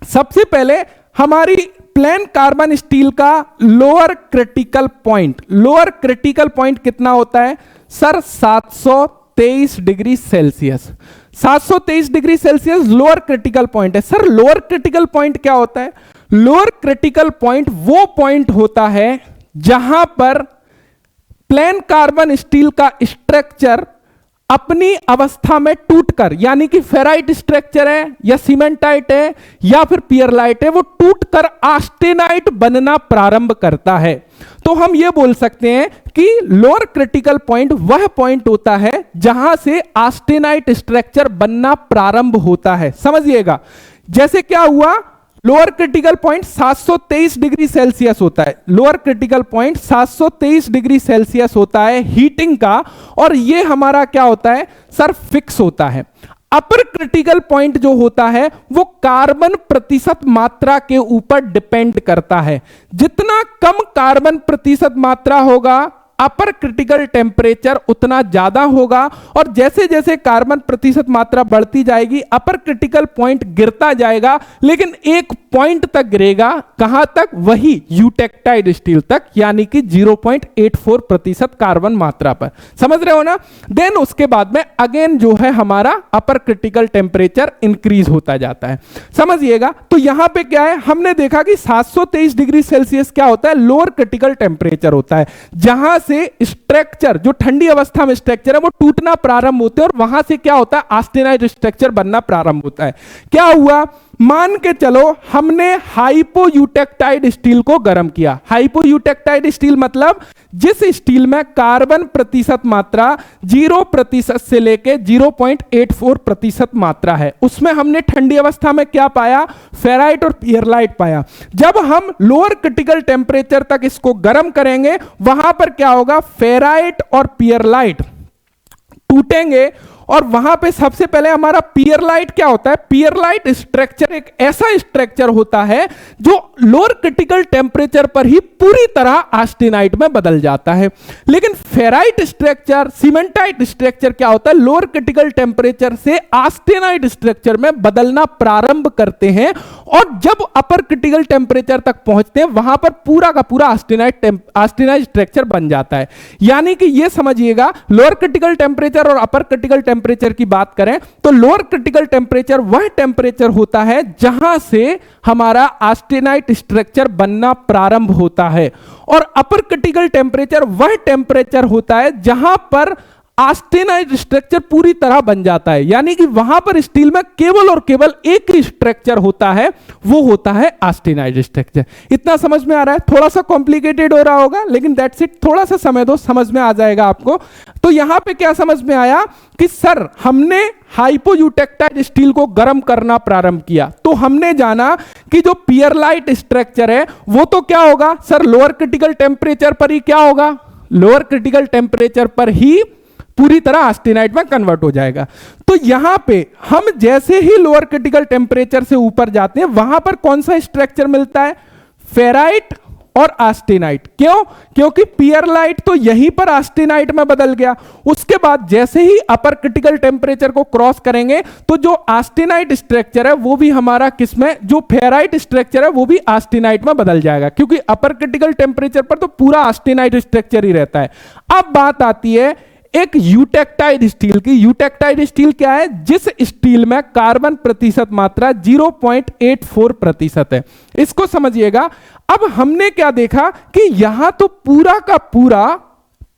सबसे पहले हमारी प्लेन कार्बन स्टील का लोअर क्रिटिकल पॉइंट कितना होता है sir, 723 degree Celsius. 723 degree Celsius lower critical point है। सर लोअर क्रिटिकल पॉइंट क्या होता है, लोअर क्रिटिकल पॉइंट वो पॉइंट होता है जहां पर प्लेन कार्बन स्टील का स्ट्रक्चर अपनी अवस्था में टूटकर, यानी कि फेराइट स्ट्रक्चर है या सीमेंटाइट है या फिर पियरलाइट है, वो टूटकर आस्टेनाइट बनना प्रारंभ करता है। तो हम ये बोल सकते हैं कि लोअर क्रिटिकल पॉइंट वह पॉइंट होता है जहां से आस्टेनाइट स्ट्रक्चर बनना प्रारंभ होता है। समझिएगा, जैसे क्या हुआ, lower critical point 723 degree Celsius होता है, lower critical point 723 degree Celsius होता है हीटिंग का, और ये हमारा क्या होता है सर, फिक्स होता है। अपर क्रिटिकल पॉइंट जो होता है वो कार्बन प्रतिशत मात्रा के ऊपर डिपेंड करता है। जितना कम कार्बन प्रतिशत मात्रा होगा अपर क्रिटिकल टेम्परेचर उतना ज्यादा होगा, और जैसे जैसे कार्बन प्रतिशत मात्रा बढ़ती जाएगी अपर क्रिटिकल पॉइंट गिरता जाएगा, लेकिन एक पॉइंट तक गिरेगा, कहां तक, वही यूटेक्टाइड स्टील तक, यानी कि 0.84% कार्बन मात्रा पर। समझ रहे हो ना। देन उसके बाद में अगेन जो है हमारा अपर क्रिटिकल टेम्परेचर इंक्रीज होता जाता है। समझिएगा, तो यहां पे क्या है, हमने देखा कि 723 डिग्री सेल्सियस क्या होता है, लोअर क्रिटिकल टेम्परेचर होता है, जहां से स्ट्रक्चर जो ठंडी अवस्था में स्ट्रक्चर है वो टूटना प्रारंभ होते हैं, और वहां से क्या होता है, आस्टेनाइट स्ट्रक्चर बनना प्रारंभ होता है। क्या हुआ, मान के चलो हमने हाइपोयूटेक्टाइड स्टील को गर्म किया। हाइपोयूटेक्टाइड स्टील मतलब जिस स्टील में कार्बन प्रतिशत मात्रा 0% से लेके 0.84% मात्रा है, उसमें हमने ठंडी अवस्था में क्या पाया, फेराइट और पियरलाइट पाया। जब हम लोअर क्रिटिकल टेम्परेचर तक इसको गर्म करेंगे, वहां पर क्या होगा, फेराइट और पियरलाइट टूटेंगे, और वहां पे सबसे पहले हमारा पियरलाइट क्या होता है? पियरलाइट स्ट्रक्चर एक ऐसा स्ट्रक्चर होता है जो लोअर क्रिटिकल टेम्परेचर पर ही पूरी तरह ऑस्टेनाइट में बदल जाता है। लेकिन फेराइट स्ट्रक्चर, सीमेंटाइट स्ट्रक्चर क्या होता है? लोअर क्रिटिकल टेम्परेचर से ऑस्टेनाइट स्ट्रक्चर में बदलना प्रारंभ करते हैं और जब अपर क्रिटिकल टेम्परेचर तक पहुंचते हैं वहां पर पूरा का पूरा ऑस्टेनाइट स्ट्रक्चर बन जाता है। यानी कि यह समझिएगा, लोअर क्रिटिकल टेम्परेचर और अपर क्रिटिकल टेम्परेचर की बात करें तो लोअर क्रिटिकल टेम्परेचर वह टेम्परेचर होता है जहां से हमारा ऑस्टेनाइट स्ट्रक्चर बनना प्रारंभ होता है और अपर क्रिटिकल टेम्परेचर वह टेम्परेचर होता है जहां पर ऑस्टेनाइट स्ट्रक्चर पूरी तरह बन जाता है। यानी कि वहां पर स्टील में केवल और केवल एक ही स्ट्रक्चर होता है, वो होता है ऑस्टेनाइट स्ट्रक्चर। इतना समझ में आ रहा है? थोड़ा सा कॉम्प्लिकेटेड हो रहा होगा लेकिन दैट्स इट, थोड़ा सा समय दो, समझ में आ जाएगा आपको। तो यहां पे क्या समझ में आया कि सर हमने हाइपोयूटेक्टाइल स्टील को गर्म करना प्रारंभ किया तो हमने जाना कि जो पियरलाइट स्ट्रक्चर है वो तो क्या होगा सर? लोअर क्रिटिकल टेम्परेचर पर ही क्या होगा? लोअर क्रिटिकल टेम्परेचर पर ही पूरी तरह ऑस्टेनाइट में कन्वर्ट हो जाएगा। तो यहां पे हम जैसे ही लोअर क्रिटिकल टेम्परेचर से ऊपर जाते हैं वहां पर कौन सा स्ट्रक्चर मिलता है? फेराइट और ऑस्टेनाइट। क्यों? क्योंकि पियरलाइट तो यहीं पर ऑस्टेनाइट में बदल गया। उसके बाद जैसे ही अपर क्रिटिकल टेम्परेचर को क्रॉस करेंगे तो जो ऑस्टेनाइट स्ट्रक्चर है वो भी हमारा किसमें, जो फेराइट स्ट्रक्चर है वो भी ऑस्टेनाइट में बदल जाएगा, क्योंकि अपर क्रिटिकल टेम्परेचर पर तो पूरा ऑस्टेनाइट स्ट्रक्चर ही रहता है। अब बात आती है एक यूटेक्टाइड स्टील की। यूटेक्टाइड स्टील क्या है? जिस स्टील में कार्बन प्रतिशत मात्रा 0.84% है। इसको समझिएगा। अब हमने क्या देखा कि यहां तो पूरा का पूरा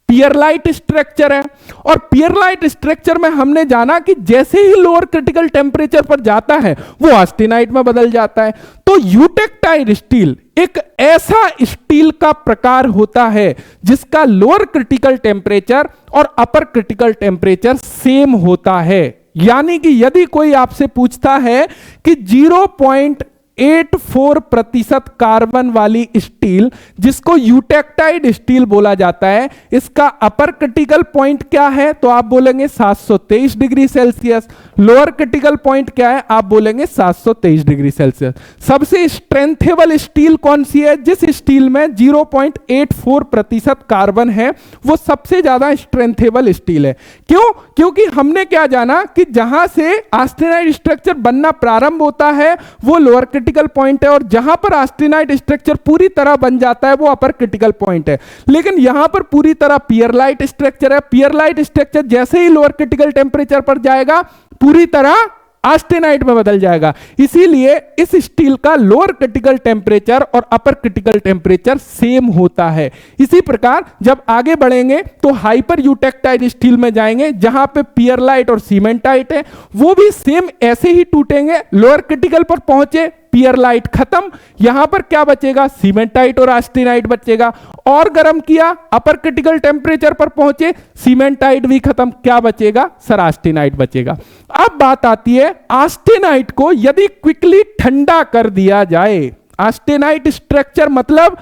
पियरलाइट स्ट्रक्चर है और पियरलाइट स्ट्रक्चर में हमने जाना कि जैसे ही लोअर क्रिटिकल टेम्परेचर पर जाता है वो ऑस्टेनाइट में बदल जाता है। तो यूटेक्टाइड स्टील एक ऐसा स्टील का प्रकार होता है जिसका लोअर क्रिटिकल टेम्परेचर और अपर क्रिटिकल टेम्परेचर सेम होता है। यानी कि यदि कोई आपसे पूछता है कि 0.84% कार्बन वाली स्टील जिसको यूटेक्टाइड स्टील बोला जाता है, इसका अपर क्रिटिकल पॉइंट क्या है? तो आप बोलेंगे 723 degree Celsius. Lower critical point क्या है? आप बोलेंगे 723 डिग्री सेल्सियस। सबसे स्ट्रेंथेबल स्टील कौन सी है? जिस स्टील में 0.84% कार्बन है वो सबसे ज्यादा स्ट्रेंथेबल स्टील है। क्यों? क्योंकि हमने क्या जाना कि जहां से ऑस्टेनाइट स्ट्रक्चर बनना प्रारंभ होता है वो लोअर क्रिटिकल पॉइंट है और जहां पर ऑस्टेनाइट स्ट्रक्चर पूरी तरह बन जाता है वो अपर क्रिटिकल पॉइंट है। लेकिन यहां पर पूरी तरह पियरलाइट स्ट्रक्चर है। पियरलाइट स्ट्रक्चर जैसे ही लोअर क्रिटिकल टेम्परेचर पर जाएगा पूरी तरह ऑस्टेनाइट में बदल जाएगा। इसीलिए इस स्टील का लोअर क्रिटिकल टेम्परेचर और अपर क्रिटिकल टेम्परेचर सेम होता है। इसी प्रकार जब आगे बढ़ेंगे तो हाइपर यूटेक्टाइड स्टील में जाएंगे जहां पे पियरलाइट और सीमेंटाइट है, वो भी सेम ऐसे ही टूटेंगे। लोअर क्रिटिकल पर पहुंचे पियरलाइट खत्म, यहां पर क्या बचेगा? सीमेंटाइट और ऑस्टेनाइट बचेगा। और गर्म किया, अपर क्रिटिकल टेम्परेचर पर पहुंचे, सीमेंटाइट भी खत्म, क्या बचेगा? सर ऑस्टेनाइट बचेगा। अब बात आती है ऑस्टेनाइट को यदि क्विकली ठंडा कर दिया जाए। ऑस्टेनाइट स्ट्रक्चर मतलब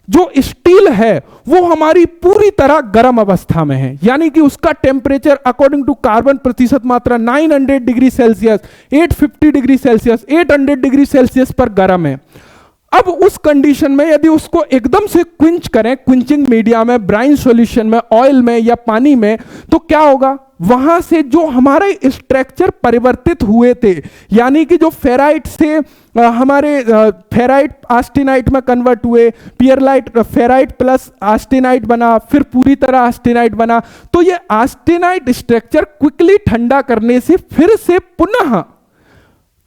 जो स्टील है वो हमारी पूरी तरह गर्म अवस्था में है, यानी कि उसका टेम्परेचर अकॉर्डिंग टू कार्बन प्रतिशत मात्रा 900 degree Celsius, 850 degree Celsius, 800 degree Celsius पर गर्म है। अब उस कंडीशन में यदि उसको एकदम से क्विंच करें, क्विंचिंग मीडिया में, ब्राइन सॉल्यूशन में, ऑयल में या पानी में, तो क्या होगा? वहां से जो हमारे स्ट्रक्चर परिवर्तित हुए थे, यानी कि जो फेराइट से हमारे फेराइट ऑस्टेनाइट में कन्वर्ट हुए, पियरलाइट फेराइट प्लस ऑस्टेनाइट बना, फिर पूरी तरह ऑस्टेनाइट बना, तो ये ऑस्टेनाइट स्ट्रक्चर क्विकली ठंडा करने से फिर से पुनः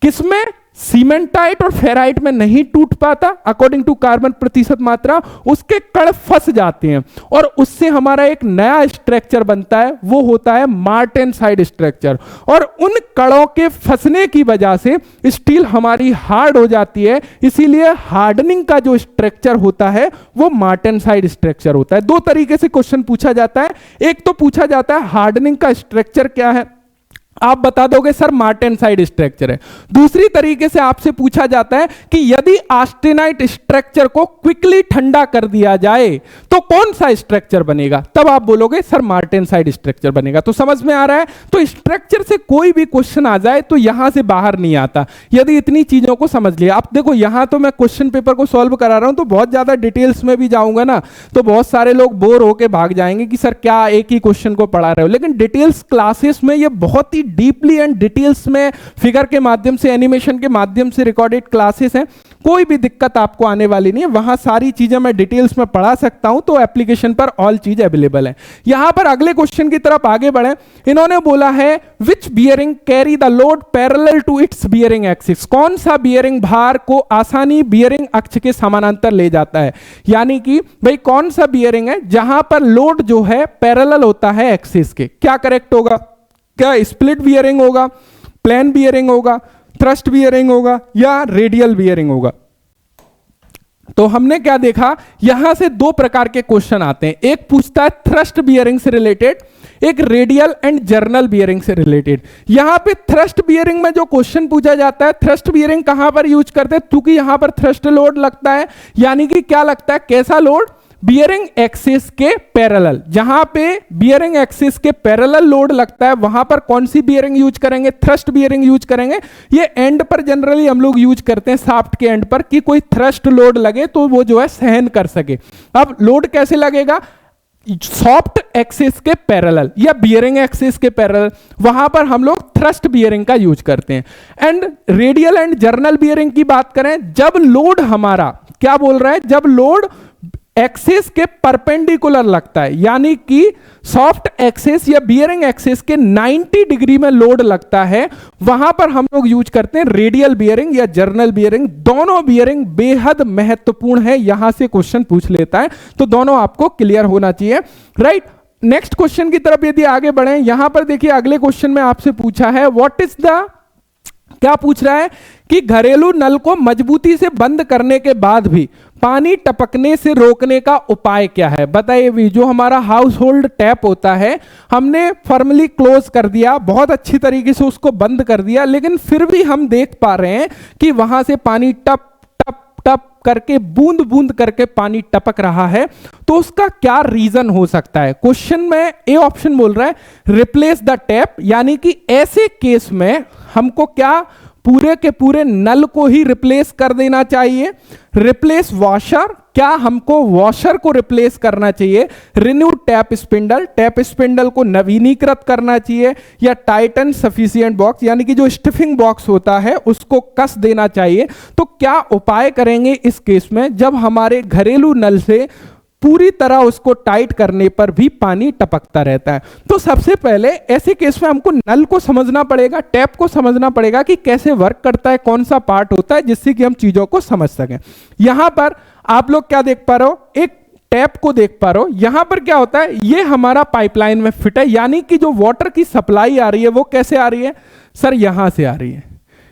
किसमें? सीमेंटाइट और फेराइट में नहीं टूट पाता अकॉर्डिंग टू कार्बन प्रतिशत मात्रा, उसके कण फंस जाते हैं और उससे हमारा एक नया स्ट्रक्चर बनता है, वो होता है मार्टेनसाइड स्ट्रक्चर। और उन कणों के फंसने की वजह से स्टील हमारी हार्ड हो जाती है, इसीलिए हार्डनिंग का जो स्ट्रक्चर होता है वो मार्टेनसाइड स्ट्रक्चर होता है। दो तरीके से क्वेश्चन पूछा जाता है, एक तो पूछा जाता है हार्डनिंग का स्ट्रक्चर क्या है, आप बता दोगे सर मार्टेनसाइड स्ट्रक्चर है। दूसरी तरीके से आपसे पूछा जाता है कि यदि ऑस्टेनाइट स्ट्रक्चर को क्विकली ठंडा कर दिया जाए तो कौन सा स्ट्रक्चर बनेगा, तब आप बोलोगे सर मार्टेनसाइड स्ट्रक्चर बनेगा। तो समझ में आ रहा है, तो स्ट्रक्चर से कोई भी क्वेश्चन आ जाए तो यहां से बाहर नहीं आता यदि इतनी चीजों को समझ लिया। अब देखो यहां तो मैं क्वेश्चन पेपर को सॉल्व करा रहा हूं, तो बहुत ज्यादा डिटेल्स में भी जाऊंगा ना तो बहुत सारे लोग बोर होके भाग जाएंगे कि सर क्या एक ही क्वेश्चन को पढ़ा रहे हो। लेकिन डिटेल्स क्लासेस में ये बहुत ही डीपली एंड डिटेल्स में फिगर के माध्यम से, एनिमेशन के माध्यम से रिकॉर्डेड क्लासेस हैं, कोई भी दिक्कत आपको आने वाली नहीं है। वहां सारी चीजें मैं डिटेल्स में पढ़ा सकता हूं, तो एप्लीकेशन पर ऑल चीज अवेलेबल है। यहां पर अगले क्वेश्चन की तरफ आगे बढ़े, इन्होंने बोला है which bearing carry the load parallel to its bearing axis, कौन सा बियरिंग भार को आसानी बियरिंग अक्ष के समानांतर ले जाता है। यानी कि भाई कौन सा बियरिंग है जहां पर लोड जो है पैरेलल होता है एक्सिस के। क्या करेक्ट होगा, क्या स्प्लिट बियरिंग होगा, प्लेन बियरिंग होगा, थ्रस्ट बियरिंग होगा या रेडियल बियरिंग होगा। तो हमने क्या देखा, यहां से दो प्रकार के क्वेश्चन आते हैं, एक पूछता है थ्रस्ट बियरिंग से रिलेटेड, एक रेडियल एंड जर्नल बियरिंग से रिलेटेड। यहां पे थ्रस्ट बियरिंग में जो क्वेश्चन पूछा जाता है, थ्रस्ट बियरिंग कहां पर यूज करते हैं, क्योंकि यहां पर थ्रस्ट लोड लगता है, यानी कि क्या लगता है, कैसा लोड, बियरिंग एक्सिस के पैरेलल। जहां पे बियरिंग एक्सिस के पैरेलल लोड लगता है वहां पर कौन सी बियरिंग यूज करेंगे, थ्रस्ट बियरिंग यूज करेंगे। ये एंड पर जनरली हम लोग यूज करते हैं, शाफ्ट के एंड पर, कि कोई थ्रस्ट लोड लगे तो वो जो है सहन कर सके। अब लोड कैसे लगेगा, सॉफ्ट एक्सिस के पैरेलल या बियरिंग एक्सिस के पैरेलल, वहां पर हम लोग थ्रस्ट बियरिंग का यूज करते हैं। And radial and journal bearing की बात करें, जब लोड हमारा क्या बोल रहा है, जब लोड एक्सिस के परपेंडिकुलर लगता है, यानी कि सॉफ्ट एक्सिस या बियरिंग एक्सिस के 90 डिग्री में लोड लगता है, वहां पर हम लोग यूज करते हैं रेडियल बियरिंग या जर्नल बियरिंग। दोनों बियरिंग बेहद महत्वपूर्ण है, यहां से क्वेश्चन पूछ लेता है, तो दोनों आपको क्लियर होना चाहिए, राइट। नेक्स्ट क्वेश्चन की तरफ यदि आगे बढ़े, यहां पर देखिए अगले क्वेश्चन में आपसे पूछा है व्हाट इज द, क्या पूछ रहा है कि घरेलू नल को मजबूती से बंद करने के बाद भी पानी टपकने से रोकने का उपाय क्या है। बताइए भी, जो हमारा हाउस होल्ड टैप होता है हमने फॉर्मली क्लोज कर दिया, बहुत अच्छी तरीके से उसको बंद कर दिया, लेकिन फिर भी हम देख पा रहे हैं कि वहां से पानी टप टप टप करके, बूंद बूंद करके पानी टपक रहा है, तो उसका क्या रीजन हो सकता है। क्वेश्चन में ए ऑप्शन बोल रहा है रिप्लेस द टैप, यानी कि ऐसे केस में हमको क्या पूरे के पूरे नल को ही रिप्लेस कर देना चाहिए। रिप्लेस वॉशर, क्या हमको वॉशर को रिप्लेस करना चाहिए। Renew tap spindle, tap spindle को नवीनीकृत करना चाहिए, या टाइटन सफिशिएंट बॉक्स, यानी कि जो स्टिफिंग बॉक्स होता है उसको कस देना चाहिए। तो क्या उपाय करेंगे इस केस में जब हमारे घरेलू नल से पूरी तरह उसको टाइट करने पर भी पानी टपकता रहता है। तो सबसे पहले ऐसे केस में हमको नल को समझना पड़ेगा, टैप को समझना पड़ेगा कि कैसे वर्क करता है, कौन सा पार्ट होता है, जिससे कि हम चीजों को समझ सकें। यहां पर आप लोग क्या देख पा रहे हो, एक टैप को देख पा रहे हो। यहां पर क्या होता है, ये हमारा पाइपलाइन में फिट है, यानी कि जो वाटर की सप्लाई आ रही है वो कैसे आ रही है सर, यहां से आ रही है,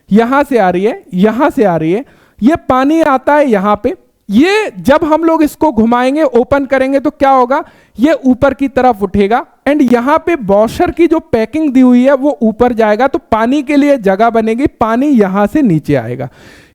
यहां से आ रही है, यहां से आ रही है। ये पानी आता है यहां पे, ये जब हम लोग इसको घुमाएंगे, ओपन करेंगे तो क्या होगा, ये ऊपर की तरफ उठेगा, एंड यहां पे वॉशर की जो पैकिंग दी हुई है वो ऊपर जाएगा, तो पानी के लिए जगह बनेगी, पानी यहां से नीचे आएगा।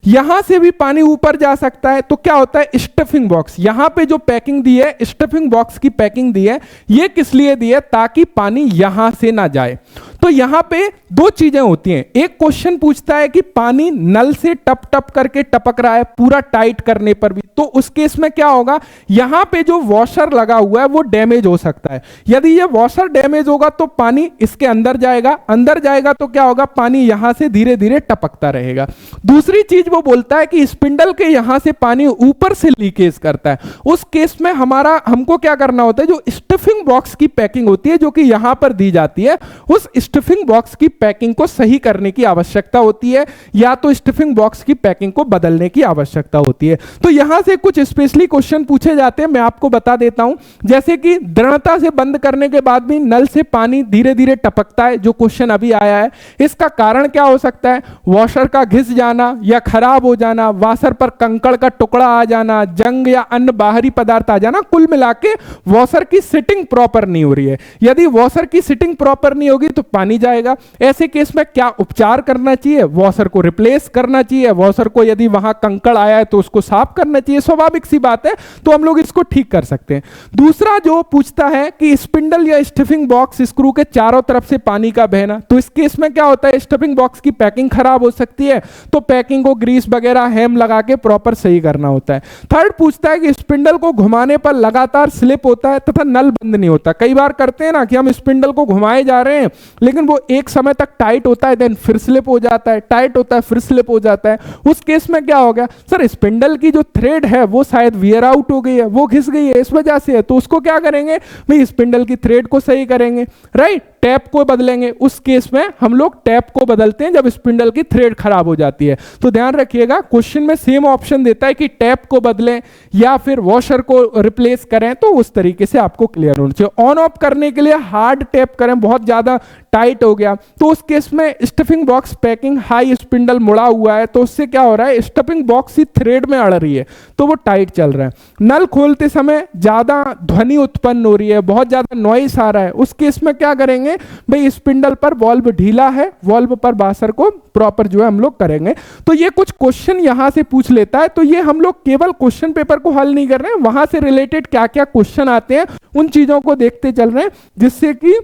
यहां से भी पानी ऊपर जा सकता है, तो क्या होता है स्टफिंग बॉक्स, यहां पे जो पैकिंग दी है, स्टफिंग बॉक्स की पैकिंग दी है, ये किस लिए दी है, ताकि पानी यहां से ना जाए। तो यहां पे दो चीजें होती हैं, एक क्वेश्चन पूछता है कि पानी नल से टप टप करके टपक रहा है पूरा टाइट करने पर भी, तो उस केस में क्या होगा, यहां पे जो वॉशर लगा हुआ है वो डैमेज हो सकता है। यदि ये वॉशर डैमेज होगा तो पानी इसके अंदर जाएगा, अंदर जाएगा तो क्या होगा, पानी यहां से धीरे धीरे टपकता रहेगा। दूसरी चीज वो बोलता है कि स्पिंडल के यहां से पानी ऊपर से लीकेज करता है, उस केस में हमको क्या करना होता है, जो स्टफिंग बॉक्स की पैकिंग होती है जो कि यहां पर दी जाती है, उस स्टफिंग बॉक्स की पैकिंग को सही करने की आवश्यकता होती है, या तो स्टफिंग बॉक्स की पैकिंग को बदलने की आवश्यकता होती है। तो यहां से कुछ स्पेशली क्वेश्चन पूछे जाते हैं, मैं आपको बता देता हूं, जैसे कि दृढ़ता से बंद करने के बाद भी नल से पानी धीरे धीरे टपकता है, जो क्वेश्चन अभी आया है, इसका कारण क्या हो सकता है, वॉशर का घिस जाना या खराब हो जाना, वॉशर पर कंकड़ का टुकड़ा आ जाना, जंग या अन्य बाहरी पदार्थ आ जाना, कुल मिला के वॉशर की सिटिंग प्रॉपर नहीं हो रही है। यदि वॉशर की सिटिंग प्रॉपर नहीं होगी तो पानी जाएगा। ऐसे केस में क्या उपचार करना चाहिए? वॉशर को रिप्लेस करना चाहिए, वॉशर को यदि वहां कंकड़ आया है तो उसको साफ करना चाहिए, स्वाभाविक सी बात है, तो हम लोग इसको ठीक कर सकते हैं। दूसरा जो पूछता है कि स्पिंडल या स्टफिंग बॉक्स स्क्रू के चारों तरफ से पानी का बहना, तो इस केस में क्या होता है, स्टफिंग बॉक्स की पैकिंग खराब हो सकती है, तो पैकिंग को ग्रीस वगैरह हैम लगा के प्रॉपर सही करना होता है। थर्ड पूछता है कि स्पिंडल को घुमाने पर लगातार स्लिप होता है तथा नल बंद नहीं होता। कई बार करते हैं ना कि हम स्पिंडल को घुमाए जा रहे हैं लेकिन वो एक समय तक टाइट होता है, देन फिर स्लिप हो जाता है, टाइट होता है फिर स्लिप हो जाता है। उस केस में क्या हो गया, सर स्पिंडल की जो थ्रेड है वो शायद वियर आउट हो गई है, वो घिस गई है, इस वजह से है, तो उसको क्या करेंगे भाई, स्पिंडल की थ्रेड को सही करेंगे, राइट, टैप को बदलेंगे। उस केस में हम लोग टैप को बदलते हैं जब स्पिंडल की थ्रेड खराब हो जाती है। तो ध्यान रखिएगा, क्वेश्चन में सेम ऑप्शन देता है कि टैप को बदलें या फिर वॉशर को रिप्लेस करें, तो उस तरीके से आपको क्लियर होना चाहिए। ऑन ऑफ करने के लिए हार्ड टैप करें, बहुत ज्यादा टाइट हो गया तो उस केस में stuffing box packing high spindle मुड़ा हुआ है, तो उससे क्या हो रहा है, स्टफिंग बॉक्स ही थ्रेड में अड़ रही है तो वो टाइट चल रहा है। नल खोलते समय ज्यादा ध्वनि उत्पन्न हो रही है, बहुत ज्यादा नॉइस आ रहा है, उस केस में क्या करेंगे भाई, स्पिंडल पर वॉल्व ढीला है, वॉल्व पर बासर को प्रॉपर जो है हम लोग करेंगे। तो ये कुछ क्वेश्चन यहां से पूछ लेता है, तो ये हम लोग केवल क्वेश्चन पेपर को हल नहीं कर रहे हैं, वहां से रिलेटेड क्या क्या क्वेश्चन आते हैं उन चीजों को देखते चल रहे हैं, जिससे कि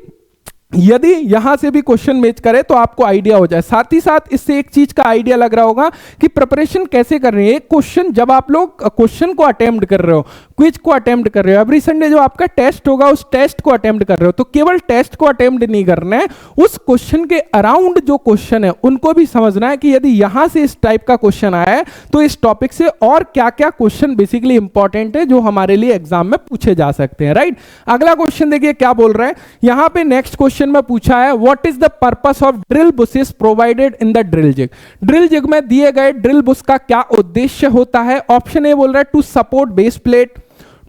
यदि यहां से भी क्वेश्चन मैच करे तो आपको आइडिया हो जाए। साथ ही साथ इससे एक चीज का आइडिया लग रहा होगा कि प्रिपरेशन कैसे कर रहे हैं। एक क्वेश्चन जब आप लोग क्वेश्चन को अटेम्प्ट कर रहे हो, क्विज को अटेम्प्ट कर रहे हो, एवरी संडे जो आपका टेस्ट होगा उस टेस्ट को अटेम्प्ट कर रहे हो, तो केवल टेस्ट को अटेम्प्ट नहीं करना है, उस क्वेश्चन के अराउंड जो क्वेश्चन है उनको भी समझना है कि यदि यहां से इस टाइप का क्वेश्चन आया है तो इस टॉपिक से और क्या क्या क्वेश्चन बेसिकली इंपॉर्टेंट है जो हमारे लिए एग्जाम में पूछे जा सकते हैं, राइट। अगला क्वेश्चन देखिए क्या बोल रहा है यहां पे, नेक्स्ट क्वेश्चन में पूछा है what is the purpose of drill bushes provided in the drill jig. Drill jig में दिए गए ड्रिल बुश का क्या उद्देश्य होता है? ऑप्शन ए बोल रहा है to support base plate,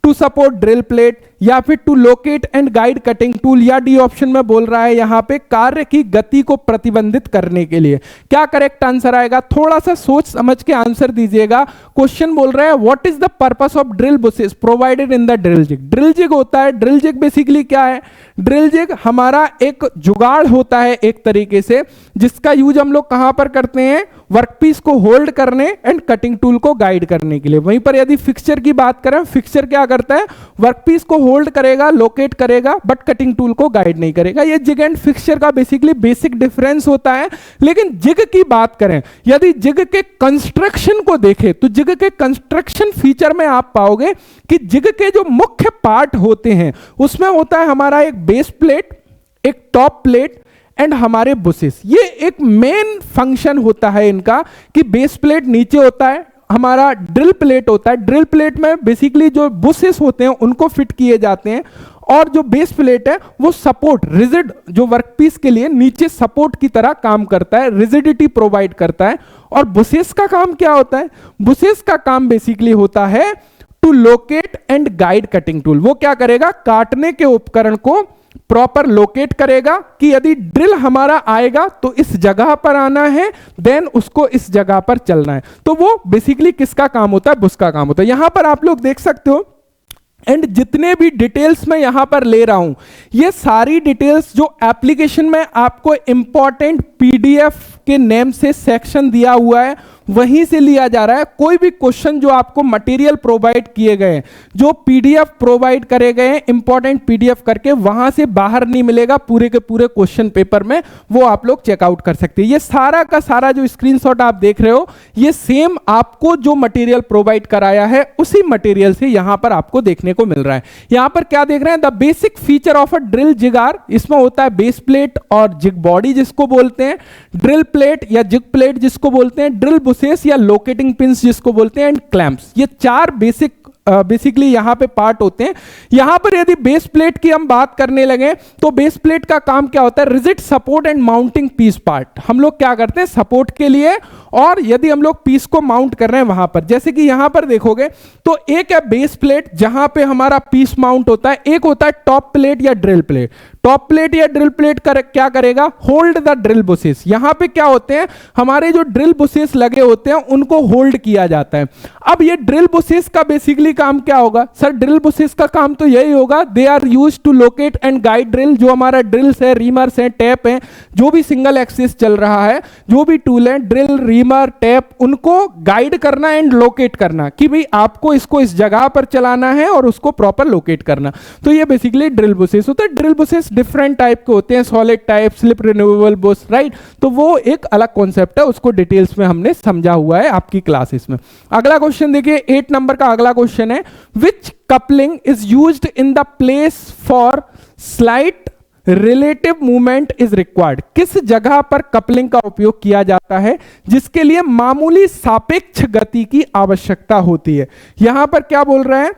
to support drill plate, या फिर to locate and guide cutting tool, या डी ऑप्शन में बोल रहा है यहां पे कार्य की गति को प्रतिबंधित करने के लिए। क्या करेक्ट आंसर आएगा? थोड़ा सा सोच समझ के आंसर दीजिएगा। क्वेश्चन बोल रहा है what is the purpose of drill bushes provided in the drill jig. Drill jig होता है, ड्रिल जिग बेसिकली क्या है, ड्रिल जिग हमारा एक जुगाड़ होता है एक तरीके से, जिसका यूज हम लोग कहां पर करते हैं, वर्कपीस को होल्ड करने एंड कटिंग टूल को गाइड करने के लिए। वहीं पर यदि फिक्सचर की बात करें, फिक्सचर क्या करता है, वर्कपीस को होल्ड करेगा, लोकेट करेगा, बट कटिंग टूल को गाइड नहीं करेगा। ये जिग एंड फिक्सचर का बेसिकली बेसिक डिफरेंस होता है। लेकिन जिग की बात करें, यदि जिग के कंस्ट्रक्शन को देखें तो जिग के कंस्ट्रक्शन फीचर में आप पाओगे कि जिग के जो मुख्य पार्ट होते हैं उसमें होता है हमारा एक बेस प्लेट, एक टॉप प्लेट एंड हमारे बुशेस। ये एक मेन फंक्शन होता है इनका कि बेस प्लेट नीचे होता है, हमारा ड्रिल प्लेट होता है, ड्रिल प्लेट में बेसिकली जो बुशेस होते हैं उनको फिट किए जाते हैं, और जो बेस प्लेट है वो सपोर्ट रिजिड जो वर्कपीस के लिए नीचे सपोर्ट की तरह काम करता है, रिजिडिटी प्रोवाइड करता है। और बुशेस का काम क्या होता है, बुशेस का काम बेसिकली होता है to locate and guide cutting tool. वो क्या करेगा, काटने के उपकरण को प्रॉपर लोकेट करेगा कि यदि ड्रिल हमारा आएगा तो इस जगह पर आना है, देन उसको इस जगह पर चलना है। तो वो बेसिकली किसका काम होता है, बुश का काम होता है। यहां पर आप लोग देख सकते हो, एंड जितने भी डिटेल्स मैं यहां पर ले रहा हूं ये सारी डिटेल्स जो एप्लीकेशन में आपको इंपॉर्टेंट पीडीएफ के नेम से सेक्शन दिया हुआ है वहीं से लिया जा रहा है। कोई भी क्वेश्चन जो आपको मटेरियल प्रोवाइड किए गए, जो पीडीएफ प्रोवाइड करे गए हैं इंपॉर्टेंट पीडीएफ करके, वहां से बाहर नहीं मिलेगा। पूरे के पूरे क्वेश्चन पेपर में वो आप लोग चेकआउट कर सकते हैं। ये सारा का सारा जो स्क्रीनशॉट आप देख रहे हो ये सेम आपको जो मटेरियल प्रोवाइड कराया है उसी मटेरियल से यहां पर आपको देखने को मिल रहा है। यहां पर क्या देख रहे हैं, the basic feature of a drill jig are, इसमें होता है बेस प्लेट और जिग बॉडी जिसको बोलते हैं, ड्रिल प्लेट या जिग प्लेट जिसको बोलते हैं, ड्रिल बुशेस या लोकेटिंग पिंस जिसको बोलते हैं, एंड क्लैंप्स। ये चार बेसिकली यहां पे पार्ट होते हैं। यहां पर यदि बेस प्लेट की हम बात करने लगे तो बेस प्लेट का काम क्या होता है, rigid support and mounting piece part. हम लोग क्या करते हैं सपोर्ट के लिए, और यदि हम लोग पीस को माउंट कर रहे हैं वहां पर, जैसे कि यहां पर देखोगे तो एक है बेस प्लेट जहां पे हमारा पीस माउंट होता है, एक होता है टॉप प्लेट या ड्रिल प्लेट। टॉप प्लेट या ड्रिल प्लेट क्या करेगा, होल्ड द ड्रिल बुशेस। यहां पे क्या होते हैं, हमारे जो ड्रिल बुशेस लगे होते हैं उनको होल्ड किया जाता है। अब ये ड्रिल बुशेस का बेसिकली काम क्या होगा सर, ड्रिल बुशेस का काम तो यही होगा, they are use to locate and guide drill. जो हमारा ड्रिल्स है, रीमर्स है, टैप है, जो भी सिंगल एक्सिस चल रहा है, जो भी टूल है, ड्रिल, रीमर, टैप, उनको गाइड करना एंड लोकेट करना कि भाई आपको इसको इस जगह पर चलाना है और उसको प्रॉपर लोकेट करना। तो ये बेसिकली ड्रिल बुशेस होता है। ड्रिल बुशेस डिफरेंट टाइप के होते हैं, solid type, slip renewable Bush, right. तो वो एक अलग कॉन्सेप्ट है, उसको डिटेल्स में हमने समझा हुआ है आपकी क्लासेस में। अगला क्वेश्चन देखिए, 8 नंबर का अगला क्वेश्चन है, which coupling is used in the place for slight relative movement is required. किस जगह पर कपलिंग का उपयोग किया जाता है जिसके लिए मामूली सापेक्ष गति की आवश्यकता होती है। यहां पर क्या बोल रहे हैं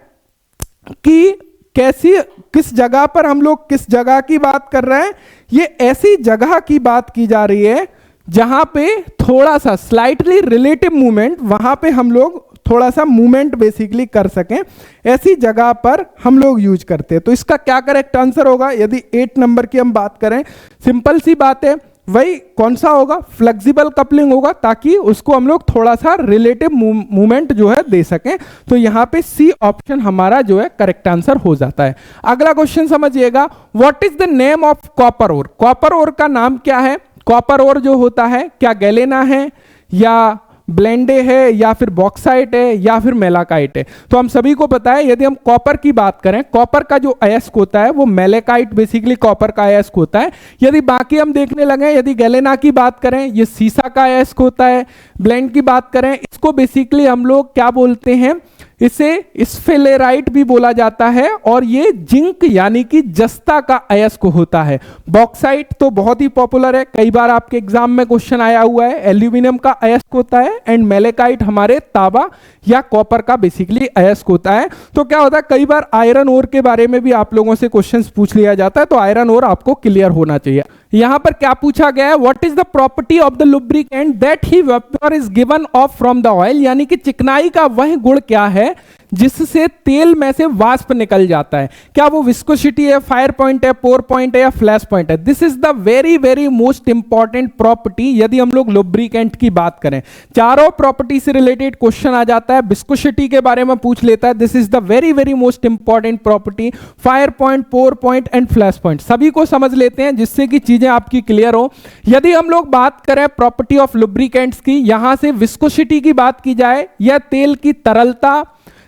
कि किस जगह पर हम लोग किस जगह की बात कर रहे हैं, ये ऐसी जगह की बात की जा रही है जहां पे थोड़ा सा स्लाइटली रिलेटिव मूवमेंट, वहां पे हम लोग थोड़ा सा मूवमेंट बेसिकली कर सकें, ऐसी जगह पर हम लोग यूज करते हैं। तो इसका क्या करेक्ट आंसर होगा यदि 8 नंबर की हम बात करें, सिंपल सी बात है, वही कौन सा होगा, फ्लेक्सिबल कपलिंग होगा, ताकि उसको हम लोग थोड़ा सा रिलेटिव मूवमेंट जो है दे सकें। तो यहां पे सी ऑप्शन हमारा जो है करेक्ट आंसर हो जाता है। अगला क्वेश्चन समझिएगा, what is the name of copper ore. Copper ore का नाम क्या है। कॉपर ओर जो होता है, क्या गैलेना है या ब्लेंडे है या फिर बॉक्साइट है या फिर मेलाकाइट है। तो हम सभी को पता है, यदि हम कॉपर की बात करें, कॉपर का जो अयस्क होता है वो मेलाकाइट बेसिकली कॉपर का अयस्क होता है। यदि बाकी हम देखने लगे, यदि गैलेना की बात करें, ये सीसा का अयस्क होता है। ब्लेंड की बात करें, इसको बेसिकली हम लोग क्या बोलते हैं, इसे स्फेलेराइट भी बोला जाता है, और ये जिंक यानी कि जस्ता का अयस्क होता है। बॉक्साइट तो बहुत ही पॉपुलर है, कई बार आपके एग्जाम में क्वेश्चन आया हुआ है, एल्यूमिनियम का अयस्क होता है। एंड मेलेकाइट हमारे तांबा या कॉपर का बेसिकली अयस्क होता है। तो क्या होता है, कई बार आयरन ओर के बारे में भी आप लोगों से क्वेश्चंस पूछ लिया जाता है, तो आयरन ओर आपको क्लियर होना चाहिए। यहां पर क्या पूछा गया है, what is the property of the lubricant that he vapour is given of from the oil. यानी कि चिकनाई का वह गुण क्या है जिससे तेल में से वाष्प निकल जाता है। क्या वो विस्कोसिटी है, फायर पॉइंट है, पोर पॉइंट है या फ्लैश पॉइंट है। This is the very very most important property यदि हम लोग लुब्रिकेंट की बात करें। चारों प्रॉपर्टी से रिलेटेड क्वेश्चन आ जाता है। विस्कोसिटी के बारे में पूछ लेता है, this is the very very most important property. Fire point, pour point and flash point, सभी को समझ लेते हैं जिससे कि चीजें आपकी क्लियर हो। यदि हम लोग बात करें प्रॉपर्टी ऑफ लुब्रिकेंट्स की, यहां से विस्कोसिटी की बात की जाए, यह तेल की तरलता